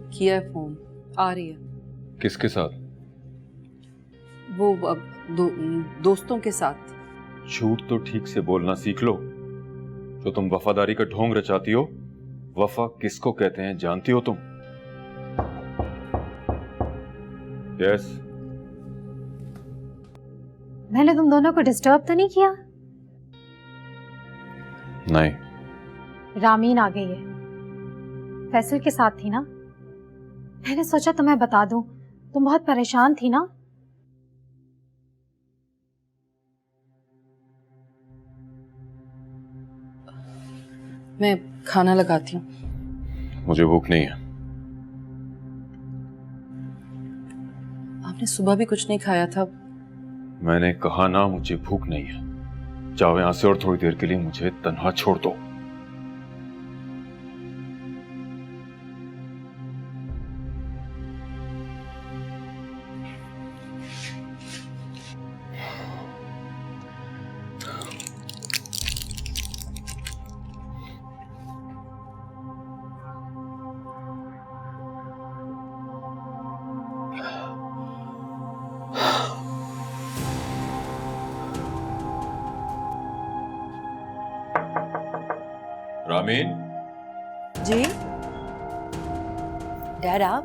[SPEAKER 1] किया है फोन, आ रही है।
[SPEAKER 2] किसके साथ?
[SPEAKER 1] वो अब दोस्तों के साथ।
[SPEAKER 2] झूठ तो ठीक से बोलना सीख लो। जो तुम वफादारी का ढोंग रचाती हो, वफा किसको कहते हैं जानती हो तुम? यस।
[SPEAKER 9] मैंने तुम दोनों को डिस्टर्ब तो नहीं किया?
[SPEAKER 2] नहीं।
[SPEAKER 9] रामीन आ गई है, फैसल के साथ थी ना। मैंने सोचा तुम्हें बता दूं, तुम बहुत परेशान थी ना।
[SPEAKER 1] मैं खाना लगाती हूँ।
[SPEAKER 2] मुझे भूख नहीं है।
[SPEAKER 1] आपने सुबह भी कुछ नहीं खाया था।
[SPEAKER 2] मैंने कहा ना, मुझे भूख नहीं है। जाओ यहां से और थोड़ी देर के लिए मुझे तन्हा छोड़ दो। रामीन।
[SPEAKER 12] जी डैड, आप?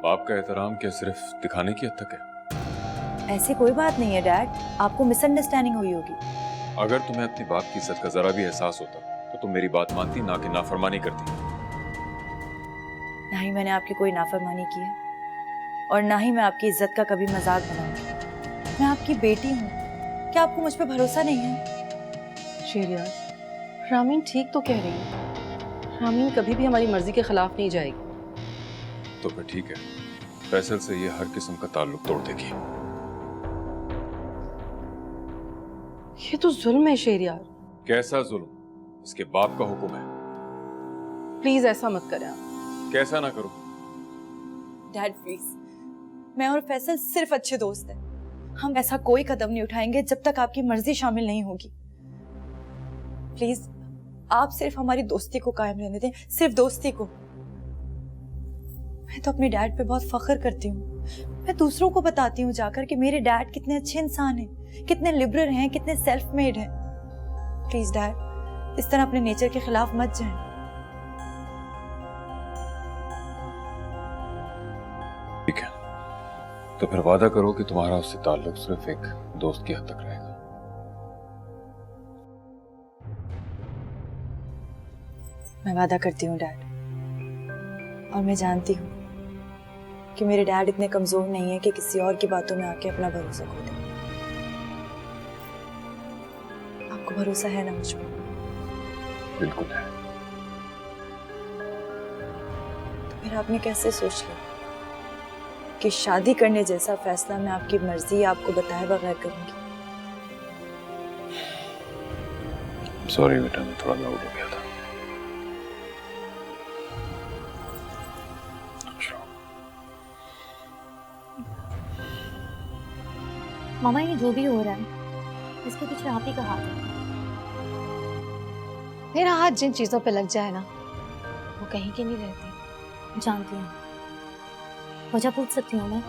[SPEAKER 2] बाप का एहतराम क्या सिर्फ दिखाने की हद तक है?
[SPEAKER 12] ऐसी कोई बात नहीं है डैड, आपको मिसअंडरस्टैंडिंग हुई होगी।
[SPEAKER 2] अगर तुम्हें अपनी बाप की इज्जत का जरा भी एहसास होता तो तुम मेरी बात मानती, ना कि नाफरमानी करती।
[SPEAKER 12] ना ही मैंने आपकी कोई नाफरमानी की है और ना ही मैं आपकी इज्जत का कभी मजाक बनाऊंगी। मैं आपकी बेटी हूँ, क्या आपको मुझ पर भरोसा नहीं है?
[SPEAKER 1] शेरियार, रामीन ठीक तो कह रही है। रामीन कभी भी हमारी मर्जी के खिलाफ नहीं जाएगी।
[SPEAKER 2] तो फिर ठीक है, फैसल से ये हर किस्म का ताल्लुक तोड़ देगी।
[SPEAKER 1] ये तो जुल्म है शेरियार।
[SPEAKER 2] कैसा जुल्म? इसके बाप का हुक्म है।
[SPEAKER 1] प्लीज ऐसा मत करें आप।
[SPEAKER 2] कैसा ना करो?
[SPEAKER 12] डैड प्लीज, मैं और फैसल सिर्फ अच्छे दोस्त हैं। हम ऐसा कोई कदम नहीं उठाएंगे जब तक आपकी मर्जी शामिल नहीं होगी। प्लीज आप सिर्फ हमारी दोस्ती को कायम रहने दें, सिर्फ दोस्ती को। मैं तो अपने डैड पे बहुत फख्र करती हूँ। मैं दूसरों को बताती हूँ जाकर कि मेरे डैड कितने अच्छे इंसान हैं, कितने लिबरल हैं, कितने सेल्फ मेड हैं। प्लीज डैड, इस तरह अपने नेचर के खिलाफ मत जाएं।
[SPEAKER 2] ठीक है, तो फिर वादा करो कि तुम्हारा उससे ताल्लुक सिर्फ एक दोस्त की हद तक रहेगा।
[SPEAKER 12] मैं वादा करती हूँ डैड, और मैं जानती हूँ
[SPEAKER 15] कि मेरे डैड इतने कमजोर नहीं है कि किसी और की बातों में आके अपना भरोसा खो दे। आपको भरोसा है ना मुझ पर?
[SPEAKER 13] बिल्कुल है।
[SPEAKER 15] तो फिर आपने कैसे सोच लिया कि शादी करने जैसा फैसला मैं आपकी मर्जी आपको बताए बगैर करूंगी?
[SPEAKER 13] सॉरी बेटा, मैं थोड़ा लाउड हो गया था।
[SPEAKER 3] मामा ये जो भी हो रहा है इसके पीछे आप ही का हाथ है।
[SPEAKER 9] मेरा हाथ जिन चीजों पे लग जाए ना वो कहीं की नहीं रहती।
[SPEAKER 3] जानती हूँ, वजह पूछ सकती हूँ मैं?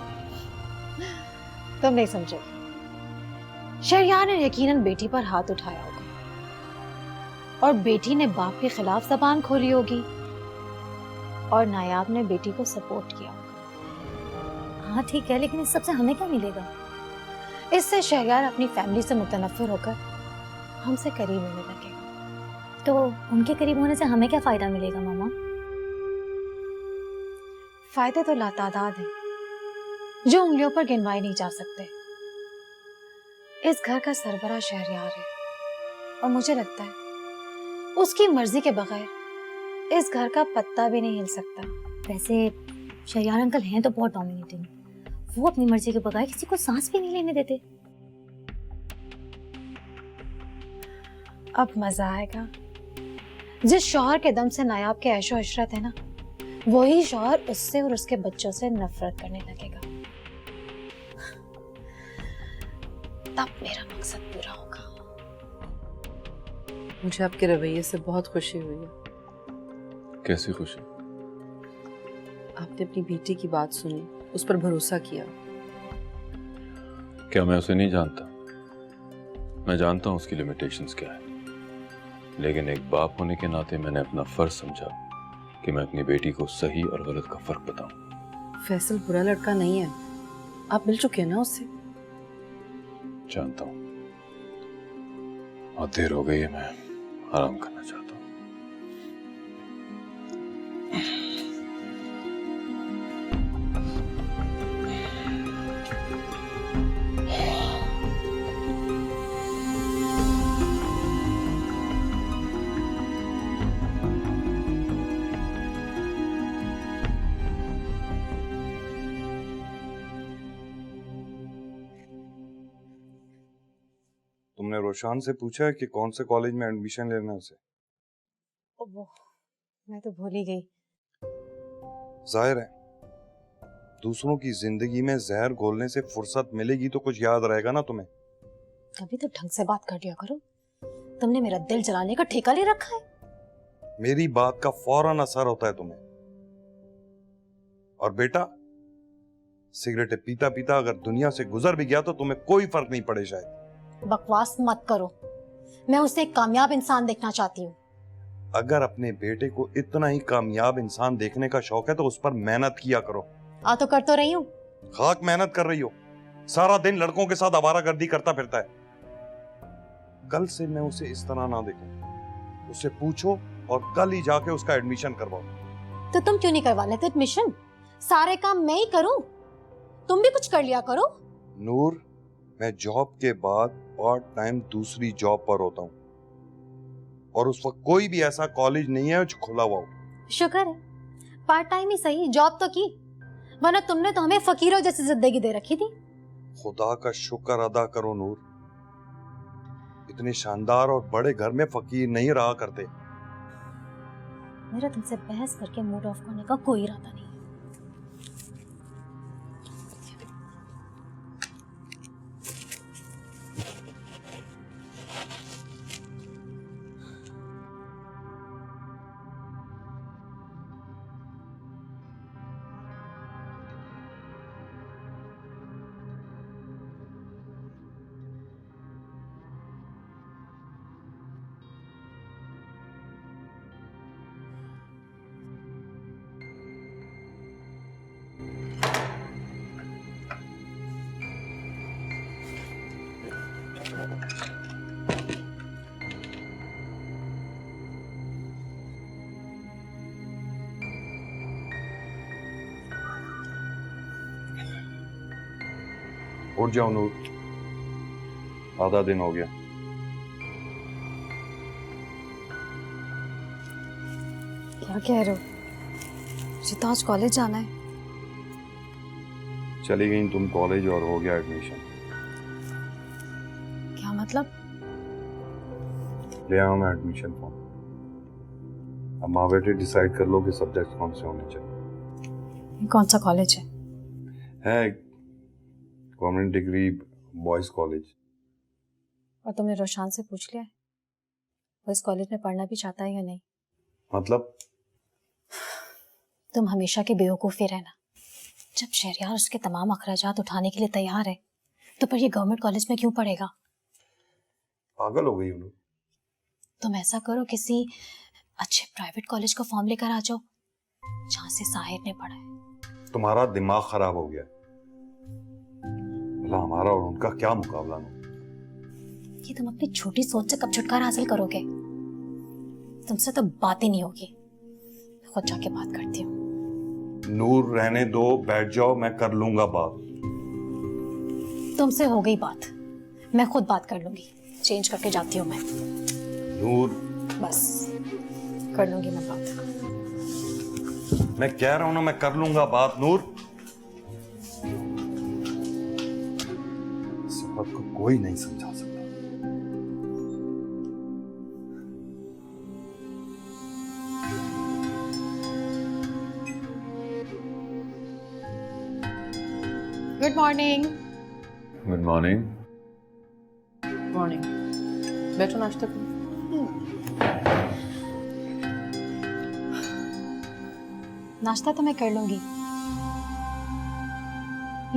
[SPEAKER 9] तुम नहीं समझोगे। शहरयार ने यकीनन बेटी पर हाथ उठाया होगा और बेटी ने बाप के खिलाफ जबान खोली होगी और नायाब ने बेटी को सपोर्ट किया होगा।
[SPEAKER 3] हाँ ठीक है, लेकिन इस सबसे हमें क्या मिलेगा?
[SPEAKER 9] इससे शहरयार अपनी फैमिली से मुतनफिर होकर हमसे करीब होने लगेगा।
[SPEAKER 3] तो उनके करीब होने से हमें क्या फायदा मिलेगा मामा?
[SPEAKER 9] फायदे तो लातादाद हैं जो उंगलियों पर गिनवाए नहीं जा सकते। इस घर का सरबरा शहरयार है और मुझे लगता है उसकी मर्जी के बगैर इस घर का पत्ता भी नहीं हिल सकता।
[SPEAKER 3] वैसे शहरयार अंकल हैं तो बहुत डोमिनेटिंग। वो अपनी मर्जी के बगैर किसी को सांस भी नहीं लेने देते।
[SPEAKER 9] अब मजा आएगा। जिस शौहर के दम से नायाब के ऐशो इशरत है ना, वही शौहर उससे और उसके बच्चों से नफरत करने लगेगा। तब मेरा मकसद पूरा होगा।
[SPEAKER 1] मुझे आपके रवैये से बहुत खुशी हुई है।
[SPEAKER 13] कैसी खुशी?
[SPEAKER 1] आपने अपनी बेटी की बात सुनी, उस पर भरोसा किया।
[SPEAKER 13] क्या मैं उसे नहीं जानता? मैं जानता हूं उसकी लिमिटेशंस क्या है, लेकिन एक बाप होने के नाते मैंने अपना फर्ज समझा कि मैं अपनी बेटी को सही और गलत का फर्क बताऊं।
[SPEAKER 1] फैसल बुरा लड़का नहीं है, आप मिल चुके हैं ना उससे?
[SPEAKER 13] जानता हूं, बहुत देर हो गई है, मैं आराम करना चाहता हूं।
[SPEAKER 16] तुमने रोशान से पूछा है कि कौन से कॉलेज में एडमिशन लेना है उसे?
[SPEAKER 9] वो मैं तो भूल ही गई।
[SPEAKER 16] जाहिर है दूसरों की जिंदगी में जहर घोलने से फुर्सत मिलेगी तो कुछ याद रहेगा ना तुम्हें।
[SPEAKER 9] अभी तो ढंग से बात कर लिया करो। तुमने मेरा दिल जलाने का ठेका ले रखा है।
[SPEAKER 16] मेरी बात का फौरन असर होता है तुम्हें। और बेटा, सिगरेट पीता पीता अगर दुनिया से गुजर भी गया तो तुम्हें कोई फर्क नहीं पड़े शायद।
[SPEAKER 9] बकवास मत करो। मैं उसे एक कामयाब इंसान देखना चाहती हूँ।
[SPEAKER 16] अगर अपने बेटे को इतना ही कामयाब इंसान देखने का शौक है तो उस पर मेहनत किया करो।
[SPEAKER 9] तो कर तो रही हूँ।
[SPEAKER 16] खाक मेहनत कर रही हो, सारा दिन लड़कों के साथ आवारागर्दी करता फिरता है। कल से मैं उसे इस तरह ना देखूं। उससे पूछो और कल ही जाके उसका एडमिशन करवाओ।
[SPEAKER 9] तो तुम क्यों नहीं करवा लेते एडमिशन? सारे काम मैं ही करूं, तुम भी कुछ कर लिया करो।
[SPEAKER 16] नूर, मैं जॉब के बाद पार्ट टाइम दूसरी जॉब पर होता हूँ और उस वक्त कोई भी ऐसा कॉलेज नहीं है जो खुला हुआ हो।
[SPEAKER 9] शुक्र है पार्ट टाइम ही सही जॉब तो की, वरना तुमने तो हमें फकीरों जैसी जिंदगी दे रखी थी।
[SPEAKER 16] खुदा का शुक्र अदा करो नूर, इतने शानदार और बड़े घर में फकीर नहीं रहा करते।
[SPEAKER 3] मेरा तुमसे बहस करके मूड ऑफ करने का कोई इरादा नहीं।
[SPEAKER 16] उठ जाओ नूर, आधा दिन हो गया।
[SPEAKER 9] क्या कह रहे हो? मुझे तो आज कॉलेज जाना है।
[SPEAKER 16] चली गई तुम कॉलेज और हो गया एडमिशन।
[SPEAKER 9] क्या मतलब?
[SPEAKER 16] ले आओ मैं एडमिशन फॉर्म। अब माँ बेटे डिसाइड कर लो कि सब्जेक्ट कौन से होने चाहिए।
[SPEAKER 9] ये कौन सा कॉलेज है?
[SPEAKER 16] Government degree boys college.
[SPEAKER 9] और तुमने रोशान से पूछ लिया है वो इस कॉलेज में पढ़ना भी चाहता है या नहीं?
[SPEAKER 16] मतलब?
[SPEAKER 9] तुम हमेशा के बेवकूफ़ ही रहना। जब शहरयार उसके तमाम अखराजात उठाने के लिए तैयार है तो पर ये गवर्नमेंट कॉलेज में क्यों पढ़ेगा?
[SPEAKER 16] पागल हो गई उन्होंने।
[SPEAKER 9] तुम ऐसा करो, किसी अच्छे प्राइवेट कॉलेज का फॉर्म लेकर आ जाओ जहां से साहिर ने पढ़ा है।
[SPEAKER 16] तुम्हारा दिमाग खराब हो गया। भला हमारा और उनका क्या मुकाबला नहीं?
[SPEAKER 9] ये तुम अपनी छोटी सोच से कब छुटकारा हासिल करोगे? तुमसे तो बात ही नहीं होगी। खुद जाके बात करती हूँ।
[SPEAKER 16] नूर रहने दो, बैठ जाओ, मैं कर लूंगा बात।
[SPEAKER 9] तुमसे हो गई बात, मैं खुद बात कर लूंगी। चेंज करके जाती हूँ मैं।
[SPEAKER 16] नूर
[SPEAKER 9] बस कर लूंगी मैं बात।
[SPEAKER 16] मैं कह रहा हूं ना, मैं कर लूंगा बात। नूर, इस बात को कोई नहीं समझा सकता।
[SPEAKER 1] Good morning.
[SPEAKER 13] Good morning.
[SPEAKER 1] Morning. बैठो, नाश्ता करो।
[SPEAKER 9] नाश्ता तो मैं कर लूंगी,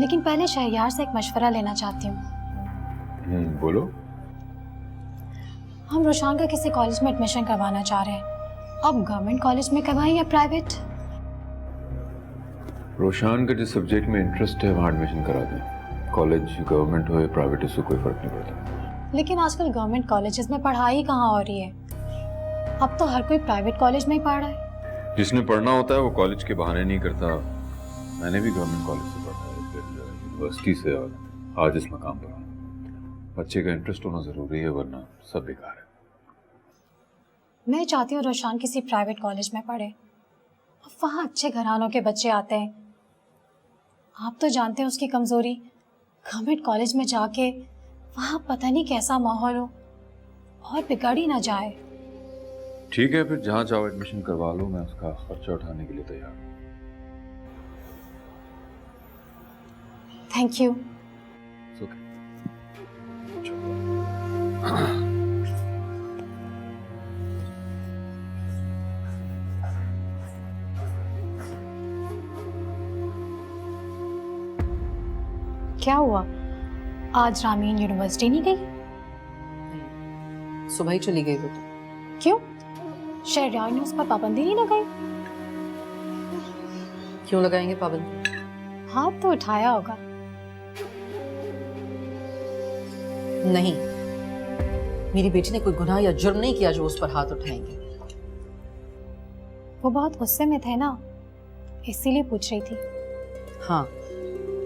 [SPEAKER 9] लेकिन पहले शहरयार से एक मशवरा लेना चाहती हूँ।
[SPEAKER 13] बोलो।
[SPEAKER 9] हम रोशान का किसी कॉलेज में एडमिशन करवाना चाह रहे हैं। अब गवर्नमेंट कॉलेज में करवाएं या प्राइवेट?
[SPEAKER 13] रोशान का जिस सब्जेक्ट में इंटरेस्ट है वहाँ एडमिशन करा दें। कॉलेज गवर्नमेंट हो या प्राइवेट, इससे कोई फर्क नहीं पड़ता।
[SPEAKER 9] लेकिन आजकल गवर्नमेंट कॉलेजेस में पढ़ाई कहाँ हो रही है? अब तो हर कोई प्राइवेट कॉलेज में ही पढ़ रहा है।
[SPEAKER 13] जिसने पढ़ना होता है वो कॉलेज के बहाने नहीं करता। मैंने भी गवर्नमेंट कॉलेज से पढ़ा है, फिर यूनिवर्सिटी से, और आज इस मकाम पर हूँ। बच्चे का इंटरेस्ट होना जरूरी है, वरना सब बेकार है।
[SPEAKER 9] मैं चाहती हूँ रोशान किसी प्राइवेट कॉलेज में पढ़े। अब वहाँ अच्छे घरानों के बच्चे आते हैं। आप तो जानते हैं उसकी कमज़ोरी। गवर्नमेंट कॉलेज में जाके वहाँ पता नहीं कैसा माहौल हो और बिगड़ ही ना जाए।
[SPEAKER 13] ठीक है, फिर जहाँ जाओ एडमिशन करवा लो, मैं उसका खर्चा उठाने के लिए तैयार हूँ।
[SPEAKER 9] Thank you. क्या हुआ, आज रामीन यूनिवर्सिटी नहीं गई?
[SPEAKER 1] सुबह ही चली गई वो तो।
[SPEAKER 9] क्यों? शहरयार ने उस पर पाबंदी नहीं लगाई?
[SPEAKER 1] क्यों लगाएंगे पाबंदी?
[SPEAKER 9] हाथ तो उठाया होगा।
[SPEAKER 1] नहीं, मेरी बेटी ने कोई गुनाह या जुर्म नहीं किया जो उस पर हाथ उठाएंगे।
[SPEAKER 9] वो बहुत गुस्से में थे ना, इसीलिए पूछ रही थी।
[SPEAKER 1] हाँ,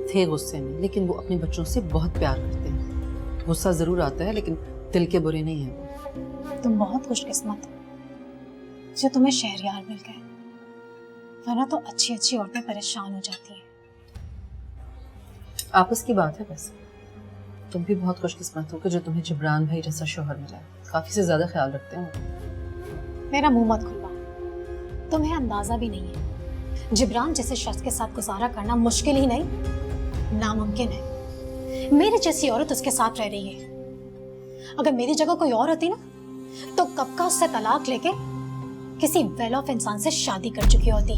[SPEAKER 1] थे गुस्से में, लेकिन वो अपने बच्चों से बहुत प्यार करते हैं। गुस्सा जरूर आता है, लेकिन दिल के बुरे नहीं हैं वो।
[SPEAKER 9] तुम बहुत खुशकिस्मत हो जो तुम्हें शहरयार मिल गए, वरना तो अच्छी अच्छी औरतें परेशान हो जाती हैं।
[SPEAKER 1] आपस की बात है वैसे। तुम भी बहुत खुशकिस्मत हो कि जो तुम्हें जिब्रान भाई जैसा शोहर मिला है। काफी से ज्यादा ख्याल रखते हैं।
[SPEAKER 9] मेरा मुंह मत खुलवा। तुम्हें अंदाजा भी नहीं है, जिब्रान जैसे शख्स के साथ गुजारा करना मुश्किल ही नहीं, नामुमकिन है। मेरी जैसी औरत उसके साथ रह रही है। अगर मेरी जगह कोई और होती ना, तो कब का उससे तलाक लेके किसी वेल ऑफ इंसान से शादी कर चुकी होती।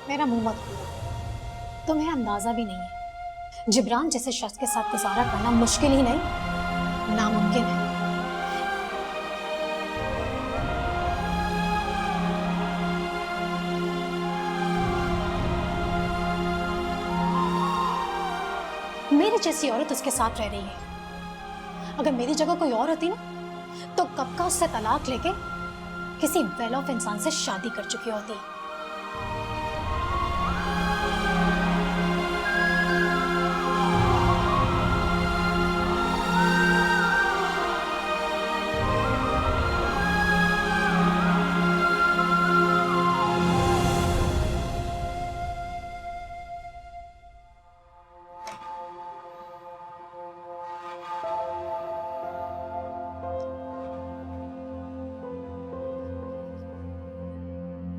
[SPEAKER 9] मेरा मुंह मत खोलो। तुम्हें अंदाजा भी नहीं है, जिब्रान जैसे शख्स के साथ गुजारा करना मुश्किल ही नहीं, नामुमकिन है। मेरी जैसी औरत उसके साथ रह रही है। अगर मेरी जगह कोई और होती ना तो कब का उससे तलाक लेके किसी वेल ऑफ इंसान से शादी कर चुकी होती।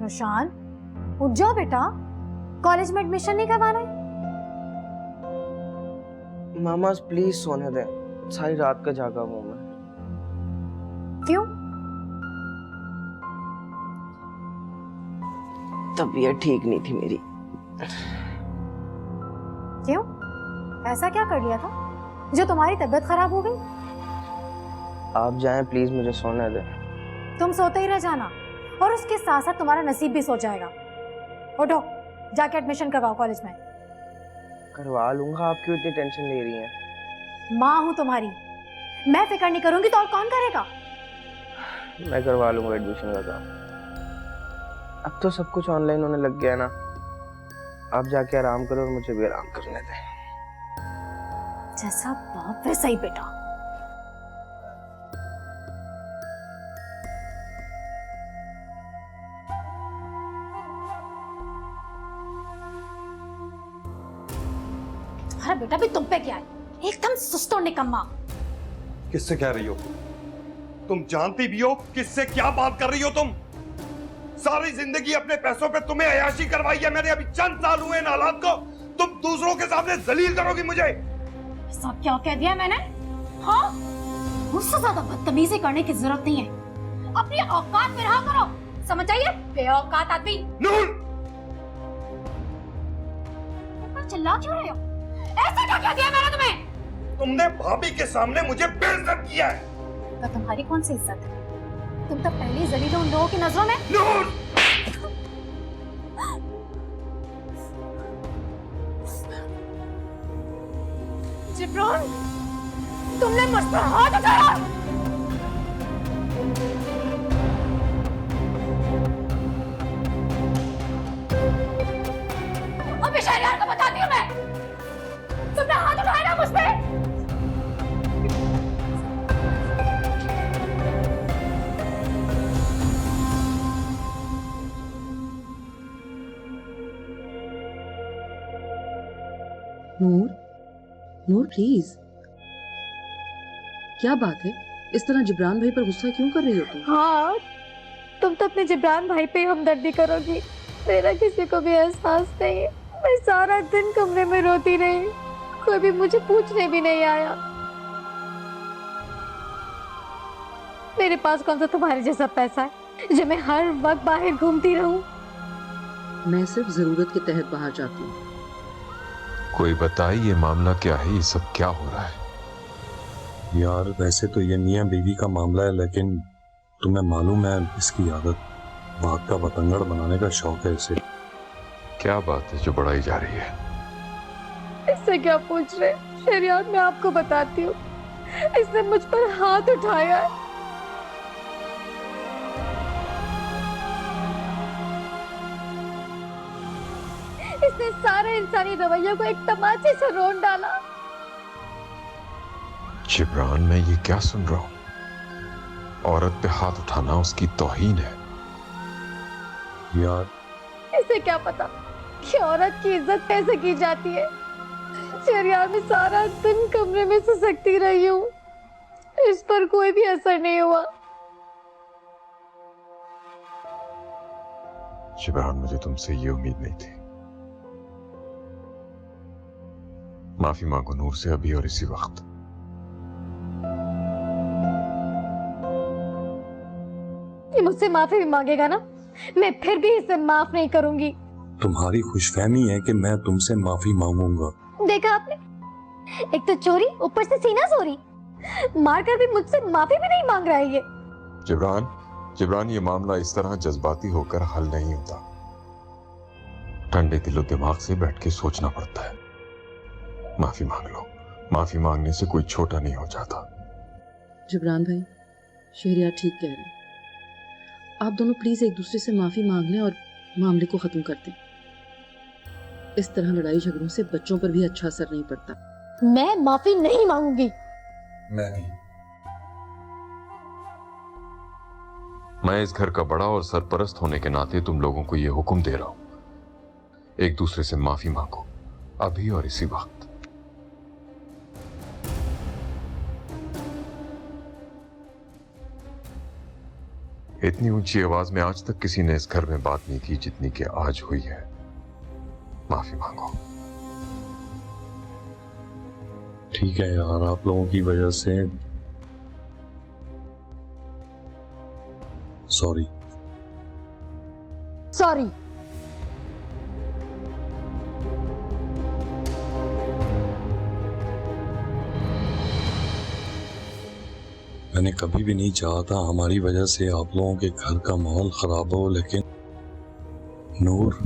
[SPEAKER 9] रोशान, उठ जाओ बेटा, कॉलेज में एडमिशन नहीं करवाना है?
[SPEAKER 10] मामा प्लीज सोने दे, सारी रात का जागा हूँ मैं।
[SPEAKER 9] क्यों?
[SPEAKER 10] तबीयत ठीक नहीं थी मेरी।
[SPEAKER 9] क्यों? ऐसा क्या कर लिया था जो तुम्हारी तबीयत खराब हो गई?
[SPEAKER 10] आप जाएं प्लीज, मुझे सोने दे।
[SPEAKER 9] तुम सोते ही रह जाना और उसके साथ साथ तुम्हारा नसीब भी सो जाएगा। उठो, जाके एडमिशन करवाओ कॉलेज में।
[SPEAKER 10] करवा लूंगा, आप क्यों इतनी टेंशन ले रही हैं?
[SPEAKER 9] माँ हूँ तुम्हारी, मैं फिक्र नहीं करूंगी तो और कौन करेगा?
[SPEAKER 10] मैं करवा लूंगा एडमिशन का काम। अब तो सब कुछ ऑनलाइन होने लग गया ना। आप जाके आराम करो और मुझे भी आराम करने दें।
[SPEAKER 9] जैसा बाप वैसा ही बेटा। अरे बेटा भी तुम पे क्या है? एकदम सुस्त और निकम्मा।
[SPEAKER 16] किससे कह रही हो? तुम जानती भी हो किससे क्या बात कर रही हो तुम? सारी जिंदगी अपने पैसों पे तुम्हें अयाशी करवाई है मैंने, अभी चंद साल हुए इन हालात को। तुम दूसरों के सामने जलील करोगी मुझे।
[SPEAKER 9] सब क्या कह दिया मैंने? हाँ, मुझसे ज्यादा बदतमीजी करने की जरूरत नहीं है। अपनी औकात में रहा करो, समझ आइए? बेऔकात आदमी।
[SPEAKER 16] नूर,
[SPEAKER 9] चिल्ला क्यों रहे हो? ऐसा क्या कह दिया मैंने तुम्हें?
[SPEAKER 16] तुमने भाभी के सामने मुझे बेइज्जत किया है।
[SPEAKER 9] तो तुम्हारी कौन सी इज्जत है? तुम तो पहले जलील हो उन लोगों की नजरों में।
[SPEAKER 16] नूर!
[SPEAKER 9] जिब्रान, तुमने मुझ पर हाथ उठाया। अभी शहरियार को बताती हूँ मैं। तुमने हाथ उठाया ना मुझ पे।
[SPEAKER 1] नूर, नूर प्लीज, क्या बात है? इस तरह जिब्रान भाई पर गुस्सा क्यों कर रही हो तुम?
[SPEAKER 3] हाँ, तुम तो अपने जिब्रान भाई पे हमदर्दी करोगी, मेरा किसी को भी एहसास नहीं है। मैं सारा दिन कमरे में रोती रही, कोई भी मुझे पूछने भी नहीं आया। मेरे पास कौन सा तुम्हारे जैसा पैसा है जो मैं हर वक्त बाहर घूमती रहूं?
[SPEAKER 1] मैं सिर्फ जरूरत के तहत बाहर जाती हूँ।
[SPEAKER 13] कोई बताए ये मामला क्या है? ये सब क्या हो रहा है?
[SPEAKER 17] यार वैसे तो ये मियां बीवी का मामला है, लेकिन तुम्हें मालूम है इसकी आदत भाग का बतंगड़ बनाने का शौक है इसे।
[SPEAKER 13] क्या बात है जो बढ़ाई जा रही है?
[SPEAKER 3] इससे क्या पूछ रहे? शरियात मैं आपको बताती हूँ, इसने मुझ पर हाथ उठाया है। इसने सारे इंसानी रवैयों को एक तमाचे से रोन डाला।
[SPEAKER 13] जिब्रान, मैं ये क्या सुन रहा हूँ? औरत पे हाथ उठाना उसकी तौहीन है।
[SPEAKER 17] यार
[SPEAKER 3] इसे क्या पता कि औरत की इज्जत कैसे की जाती है। शरिया में सारा दिन कमरे में सिसकती रही हूँ, इस पर कोई भी असर नहीं हुआ।
[SPEAKER 13] जिब्रान, मुझे तुमसे ये उम्मीद नहीं थी। माफी मांगो नूर से अभी और इसी वक्त।
[SPEAKER 3] ये मुझसे माफी भी मांगेगा ना, मैं फिर भी इसे माफ नहीं करूंगी।
[SPEAKER 17] तुम्हारी खुशफहमी है कि मैं तुमसे माफी मांगूंगा।
[SPEAKER 3] देखा आपने, एक तो चोरी ऊपर से सीना चोरी, मारकर भी मुझसे माफी भी नहीं मांग रहा है ये।
[SPEAKER 13] जिब्रान, ये मामला इस तरह जज्बाती होकर हल नहीं होता। ठंडे दिलो दिमाग से बैठ के सोचना पड़ता है। माफी मांग लो। माफी मांगने से कोई छोटा नहीं हो जाता।
[SPEAKER 1] जिब्रान भाई, शहरियार ठीक कह रहे हैं। आप दोनों प्लीज एक दूसरे से माफी मांग लें और मामले को खत्म कर दें। इस तरह लड़ाई झगड़ों से बच्चों पर भी अच्छा असर नहीं पड़ता।
[SPEAKER 9] मैं माफी नहीं मांगूंगी।
[SPEAKER 13] मैं भी। मैं इस घर का बड़ा और सरपरस्त होने के नाते तुम लोगों को यह हुक्म दे रहा हूं, एक दूसरे से माफी मांगो, अभी और इसी वक्त। इतनी ऊंची आवाज में आज तक किसी ने इस घर में बात नहीं की जितनी कि आज हुई है। माफी मांगो।
[SPEAKER 17] ठीक है यार, आप लोगों की वजह से सॉरी।
[SPEAKER 9] सॉरी।
[SPEAKER 17] मैंने कभी भी नहीं चाहा था हमारी वजह से आप लोगों के घर का माहौल खराब हो, लेकिन नूर,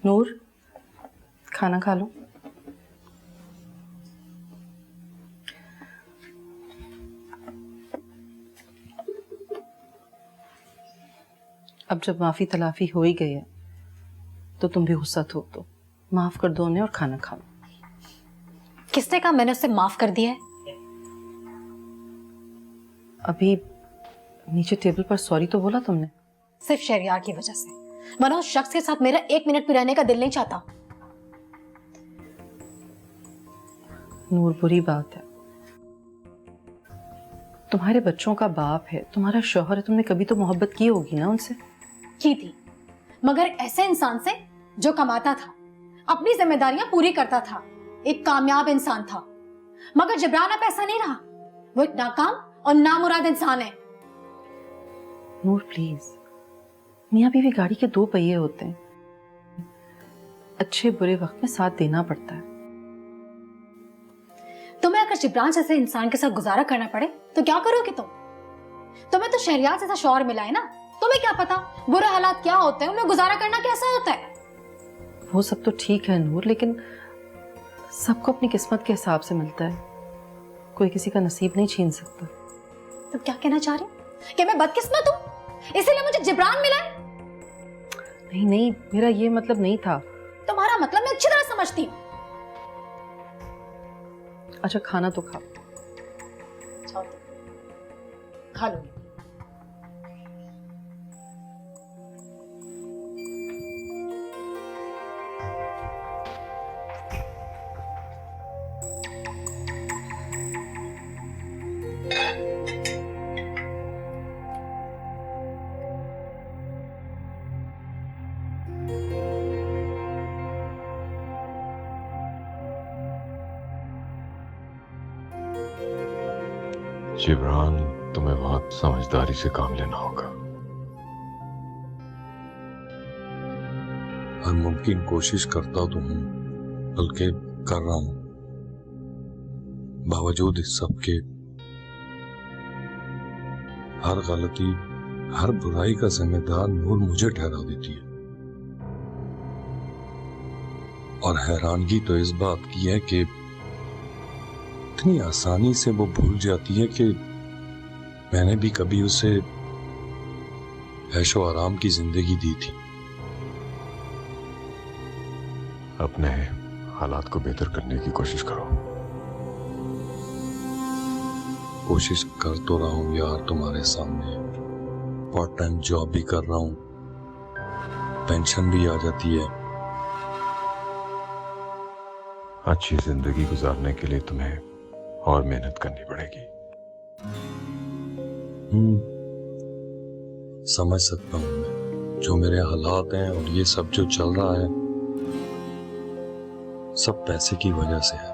[SPEAKER 1] नूर, खाना खा लो। अब जब माफी तलाफी हो ही गई है तो तुम भी गुस्सा थोप दो, माफ कर दो उन्हें और खाना खा लो।
[SPEAKER 9] किसने कहा मैंने उससे माफ कर दिया है?
[SPEAKER 1] अभी नीचे टेबल पर सॉरी तो बोला तुमने।
[SPEAKER 9] सिर्फ शहरियार की वजह से, वरना उस शख्स के साथ मेरा 1 मिनट भी रहने का दिल नहीं चाहता।
[SPEAKER 1] नूर, बुरी बात है, तुम्हारे बच्चों का बाप है, तुम्हारा शौहर है, तुमने कभी तो मोहब्बत की होगी ना उनसे।
[SPEAKER 9] की थी, मगर ऐसे इंसान से जो कमाता था, अपनी जिम्मेदारियां पूरी करता था, एक कामयाब इंसान था। मगर जिब्रान अब ऐसा नहीं रहा, वो एक नाकाम और नामुराद इंसान है।
[SPEAKER 1] नूर प्लीज, मियाँ बीवी गाड़ी के 2 पहिए होते हैं, अच्छे बुरे वक्त में साथ देना पड़ता है।
[SPEAKER 9] तुम्हें अगर जिब्रान जैसे इंसान के साथ गुजारा करना पड़े तो क्या करोगे तुम? तुम्हें तो शहरियार जैसा शौहर मिला है ना, तुम्हें क्या पता बुरे हालात क्या होते हैं, उनमें गुजारा करना कैसा होता है।
[SPEAKER 1] वो सब तो ठीक है नूर, लेकिन सबको अपनी किस्मत के हिसाब से मिलता है, कोई किसी का नसीब नहीं छीन सकता।
[SPEAKER 9] तुम क्या कहना चाह रहे हो कि मैं बदकिस्मत हूँ इसीलिए मुझे जिब्रान मिला है?
[SPEAKER 1] नहीं नहीं, मेरा ये मतलब नहीं था।
[SPEAKER 9] तुम्हारा मतलब मैं अच्छी तरह समझती हूँ।
[SPEAKER 1] अच्छा खाना तो खा।
[SPEAKER 9] खा लो।
[SPEAKER 13] जिब्रान, तुम्हें बहुत समझदारी से काम लेना होगा।
[SPEAKER 17] हर मुमकिन कोशिश करता तो हूं, बल्कि कर रहा हूं। बावजूद इस सब के हर गलती, हर बुराई का जिम्मेदार नूर मुझे ठहरा देती है। और हैरानगी तो इस बात की है कि इतनी आसानी से वो भूल जाती है कि मैंने भी कभी उसे ऐशो आराम की जिंदगी दी थी।
[SPEAKER 13] अपने हालात को बेहतर करने की कोशिश करो।
[SPEAKER 17] कोशिश कर तो रहा हूं यार, तुम्हारे सामने पार्ट टाइम जॉब भी कर रहा हूं, पेंशन भी आ जाती है।
[SPEAKER 13] अच्छी जिंदगी गुजारने के लिए तुम्हें और मेहनत करनी पड़ेगी।
[SPEAKER 17] समझ सकता हूं मैं, जो मेरे हालात हैं और ये सब जो चल रहा है सब पैसे की वजह से है।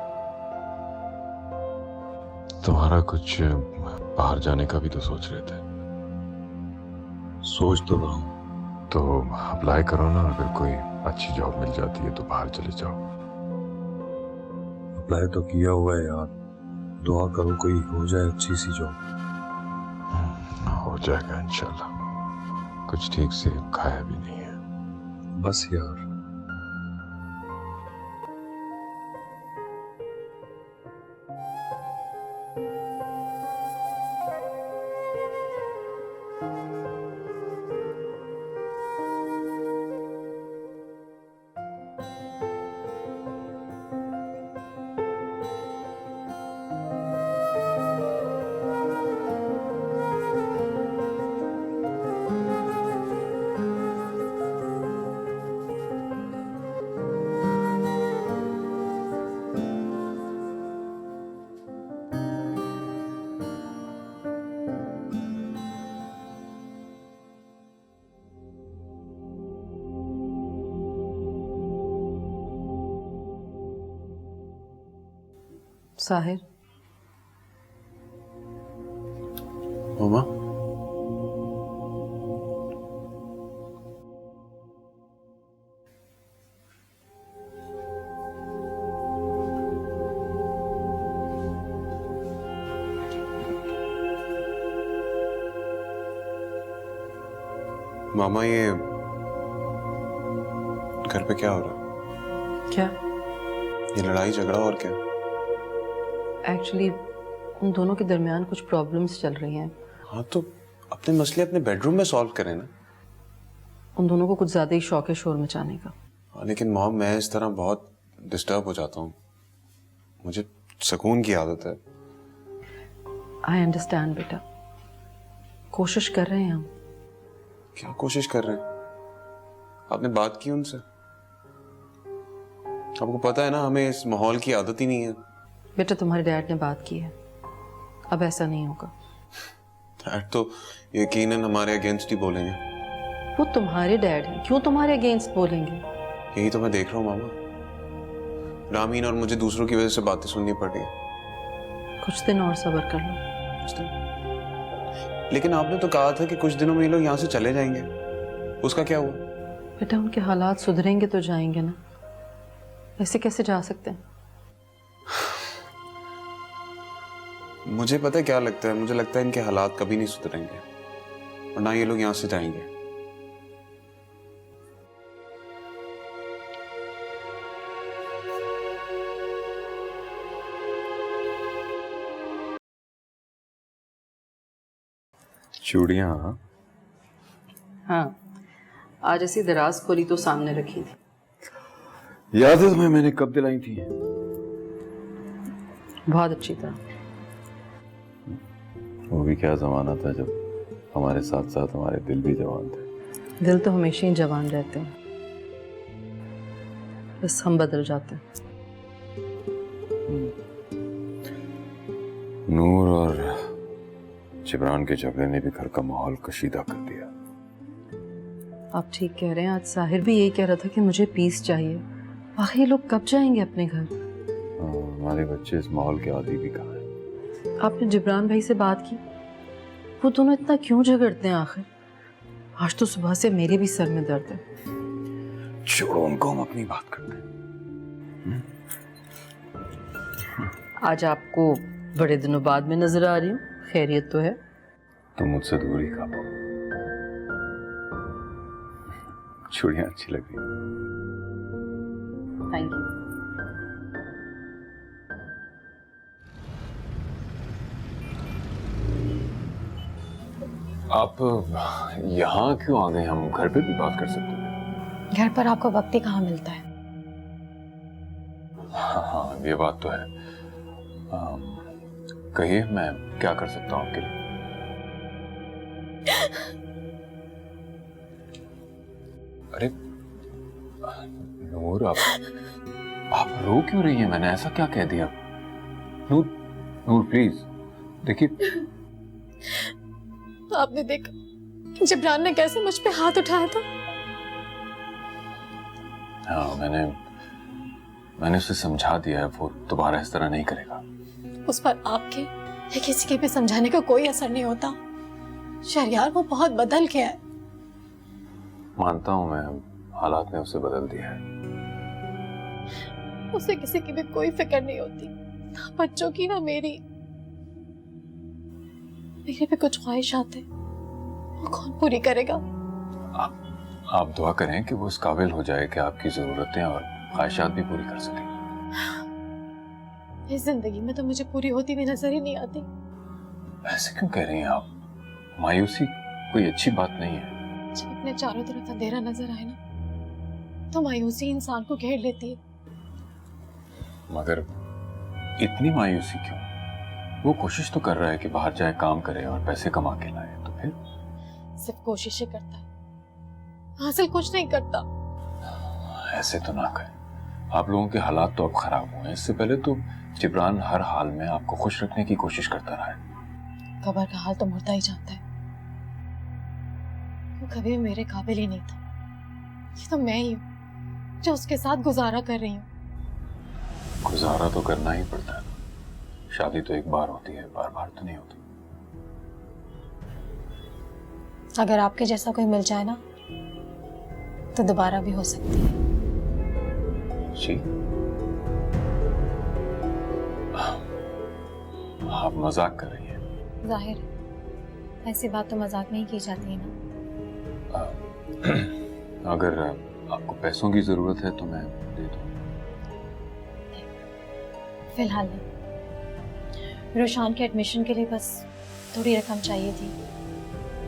[SPEAKER 13] तुम्हारा कुछ बाहर जाने का भी तो सोच रहे थे।
[SPEAKER 17] सोच तो रहा हूँ।
[SPEAKER 13] तो अप्लाई करो ना, अगर कोई अच्छी जॉब मिल जाती है तो बाहर चले जाओ।
[SPEAKER 17] अप्लाई तो किया हुआ है यार, दुआ करो कोई हो जाए अच्छी सी जॉब।
[SPEAKER 13] हो जाएगा इंशाल्लाह। कुछ ठीक से खाया भी नहीं है।
[SPEAKER 17] बस यार,
[SPEAKER 1] साहिर,
[SPEAKER 6] मामा मामा ये घर पे क्या हो रहा है?
[SPEAKER 1] क्या?
[SPEAKER 6] ये लड़ाई झगड़ा और क्या?
[SPEAKER 1] एक्चुअली उन दोनों के दरमियान कुछ प्रॉब्लम्स चल रही हैं।
[SPEAKER 6] हाँ तो अपने मसले अपने बेडरूम में सॉल्व करें ना।
[SPEAKER 1] उन दोनों को कुछ ज्यादा ही शौक है शोर मचाने का।
[SPEAKER 6] हाँ, लेकिन मॉम मैं इस तरह बहुत डिस्टर्ब हो जाता हूँ, मुझे सुकून की आदत है।
[SPEAKER 1] आई अंडरस्टैंड बेटा, कोशिश कर रहे हैं हम।
[SPEAKER 6] क्या कोशिश कर रहे हैं? आपने बात की उनसे? आपको पता है ना हमें इस माहौल की आदत ही नहीं है।
[SPEAKER 1] बेटा तुम्हारे डैड ने बात की है, अब ऐसा नहीं होगा।
[SPEAKER 6] डैड तो यकीनन हमारे अगेंस्ट ही बोलेंगे।
[SPEAKER 1] वो तुम्हारे डैड हैं, क्यों तुम्हारे अगेंस्ट बोलेंगे?
[SPEAKER 6] यही तो मैं देख रहा हूँ मामा, रामीन और मुझे दूसरों की वजह से बातें सुननी पड़ रही है।
[SPEAKER 1] कुछ दिन और सब्र कर लो।
[SPEAKER 6] कुछ दिन? लेकिन आपने तो कहा था कि कुछ दिनों में ये लोग यहाँ से चले जाएंगे, उसका क्या हुआ?
[SPEAKER 1] बेटा उनके हालात सुधरेंगे तो जाएंगे ना, ऐसे कैसे जा सकते हैं?
[SPEAKER 6] मुझे पता है क्या लगता है, मुझे लगता है इनके हालात कभी नहीं सुधरेंगे और ना ये लोग यहाँ से जाएंगे।
[SPEAKER 13] चूड़ियाँ?
[SPEAKER 1] हाँ, आज ऐसी दराज खोली तो सामने रखी थी।
[SPEAKER 13] याद है तुम्हें मैंने कब दिलाई थी?
[SPEAKER 1] बहुत अच्छी तरह।
[SPEAKER 13] वो भी क्या जमाना था जब हमारे साथ साथ हमारे दिल भी जवान थे।
[SPEAKER 1] दिल तो हमेशा ही जवान रहते हैं, बस हम बदल जाते हैं।
[SPEAKER 13] नूर और जिब्रान के झगड़े ने भी घर का माहौल कशीदा कर दिया।
[SPEAKER 1] आप ठीक कह रहे हैं, आज साहिर भी यही कह रहा था कि मुझे पीस चाहिए। आखिर ये लोग कब जाएंगे अपने घर?
[SPEAKER 13] हमारे बच्चे इस माहौल के आदी भी कहाँ हैं?
[SPEAKER 1] आपने जिब्रान भाई से बात की? वो दोनों इतना क्यों झगड़ते हैं आखिर? आज तो सुबह से मेरे भी सर में दर्द है।
[SPEAKER 13] छोड़ो उनको, हम अपनी बात करते हैं।
[SPEAKER 1] आज आपको बड़े दिनों बाद में नजर आ रही हूँ, खैरियत तो है?
[SPEAKER 13] तुम मुझसे दूर ही खा पाओ। चूड़ियाँ अच्छी लग रही।
[SPEAKER 1] Thank you.
[SPEAKER 13] आप यहाँ क्यों आ गए? हम घर पे भी बात कर सकते हैं।
[SPEAKER 9] घर पर आपको वक्त ही कहाँ मिलता है?
[SPEAKER 13] हाँ ये बात तो है। कहिए मैं क्या कर सकता हूँ आपके लिए? अरे नूर, आप रो क्यों रही हैं? मैंने ऐसा क्या कह दिया? नूर, नूर प्लीज देखिए।
[SPEAKER 9] आपने देखा जिब्रान ने कैसे मुझ पे हाथ उठाया था?
[SPEAKER 13] हाँ मैंने उसे समझा दिया है, वो दोबारा इस तरह नहीं करेगा।
[SPEAKER 9] उस पर आपके ये किसी के भी समझाने का कोई असर नहीं होता। शहरयार वो बहुत बदल गया है।
[SPEAKER 13] मानता हूं मैं, हालात ने उसे बदल दिया है।
[SPEAKER 9] उसे किसी की भी कोई फिक्र नहीं होती, ना बच्चों की ना मेरी। मेरे पे कुछ ख्वाहिशात है, वो कौन पूरी करेगा?
[SPEAKER 13] आप दुआ करें कि वो इस काबिल हो जाए कि आपकी जरूरतें और ख्वाहिशात भी पूरी कर सके।
[SPEAKER 9] इस जिंदगी में तो मुझे पूरी होती हुई नजर ही नहीं आती।
[SPEAKER 13] ऐसे क्यों कह रही हैं आप? मायूसी कोई अच्छी बात नहीं है।
[SPEAKER 9] जब अपने चारों तरफ अंधेरा नजर आए ना, तो मायूसी इंसान को घेर लेती है।
[SPEAKER 13] मगर इतनी मायूसी क्यों? वो कोशिश तो कर रहा है कि बाहर जाए, काम करे और पैसे कमा के लाए, तो फिर?
[SPEAKER 9] सिर्फ कोशिश ही करता है, हासिल कुछ नहीं करता।
[SPEAKER 13] ऐसे तो ना कहें। आप लोगों के हालात तो अब खराब हुए हैं। इससे पहले तो जिब्रान हर हाल में आपको खुश रखने की कोशिश करता रहा है।
[SPEAKER 9] कबर का हाल तो मुर्दा ही जानता है। वो कभी भी मेरे काबिल ही नहीं था। ये तो मैं ही हूँ जो उसके साथ गुजारा कर रही हूँ।
[SPEAKER 13] गुजारा तो करना ही पड़ता है। शादी तो एक बार होती है, बार बार तो नहीं होती।
[SPEAKER 9] अगर आपके जैसा कोई मिल जाए ना, तो दोबारा भी हो सकती है।
[SPEAKER 13] जी, आप मजाक कर रही हैं।
[SPEAKER 9] जाहिर है, ऐसी बात तो मजाक में ही की जाती है ना।
[SPEAKER 13] अगर आपको पैसों की जरूरत है तो मैं दे दूं।
[SPEAKER 9] फिलहाल नहीं। रोशान के एडमिशन के लिए बस थोड़ी रकम चाहिए थी,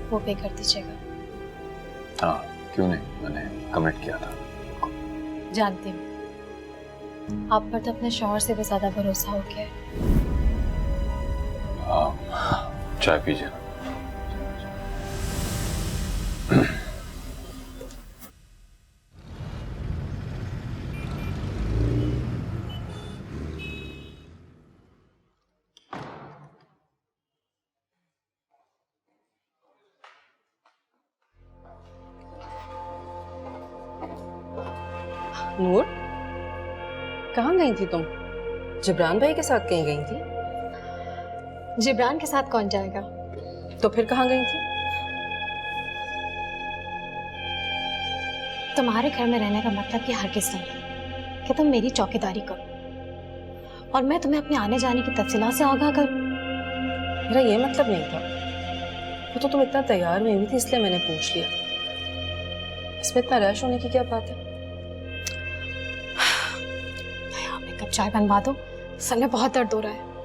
[SPEAKER 9] वो पे कर दीजिएगा।
[SPEAKER 13] हाँ, क्यों नहीं, मैंने कमिट किया था।
[SPEAKER 9] जानती हूँ, आप पर तो अपने शौहर से भी ज्यादा भरोसा हो गया है।
[SPEAKER 13] चाय पीजिए।
[SPEAKER 1] नूर, कहाँ गई थी तुम? जिब्रान भाई के साथ कहीं गई थी?
[SPEAKER 9] जिब्रान के साथ कौन जाएगा?
[SPEAKER 1] तो फिर कहाँ गई थी?
[SPEAKER 9] तुम्हारे घर में रहने का मतलब कि हरगिज़ नहीं कि तुम मेरी चौकीदारी करो और मैं तुम्हें अपने आने जाने की तफसीलात से आगाह करूं।
[SPEAKER 1] मेरा ये मतलब नहीं था। वो तो तुम इतना तैयार हुई थी इसलिए मैंने पूछ लिया। इसमें इतना रश होने की क्या बात है?
[SPEAKER 9] एक कप चाय बनवा दो, सर में बहुत दर्द हो रहा है।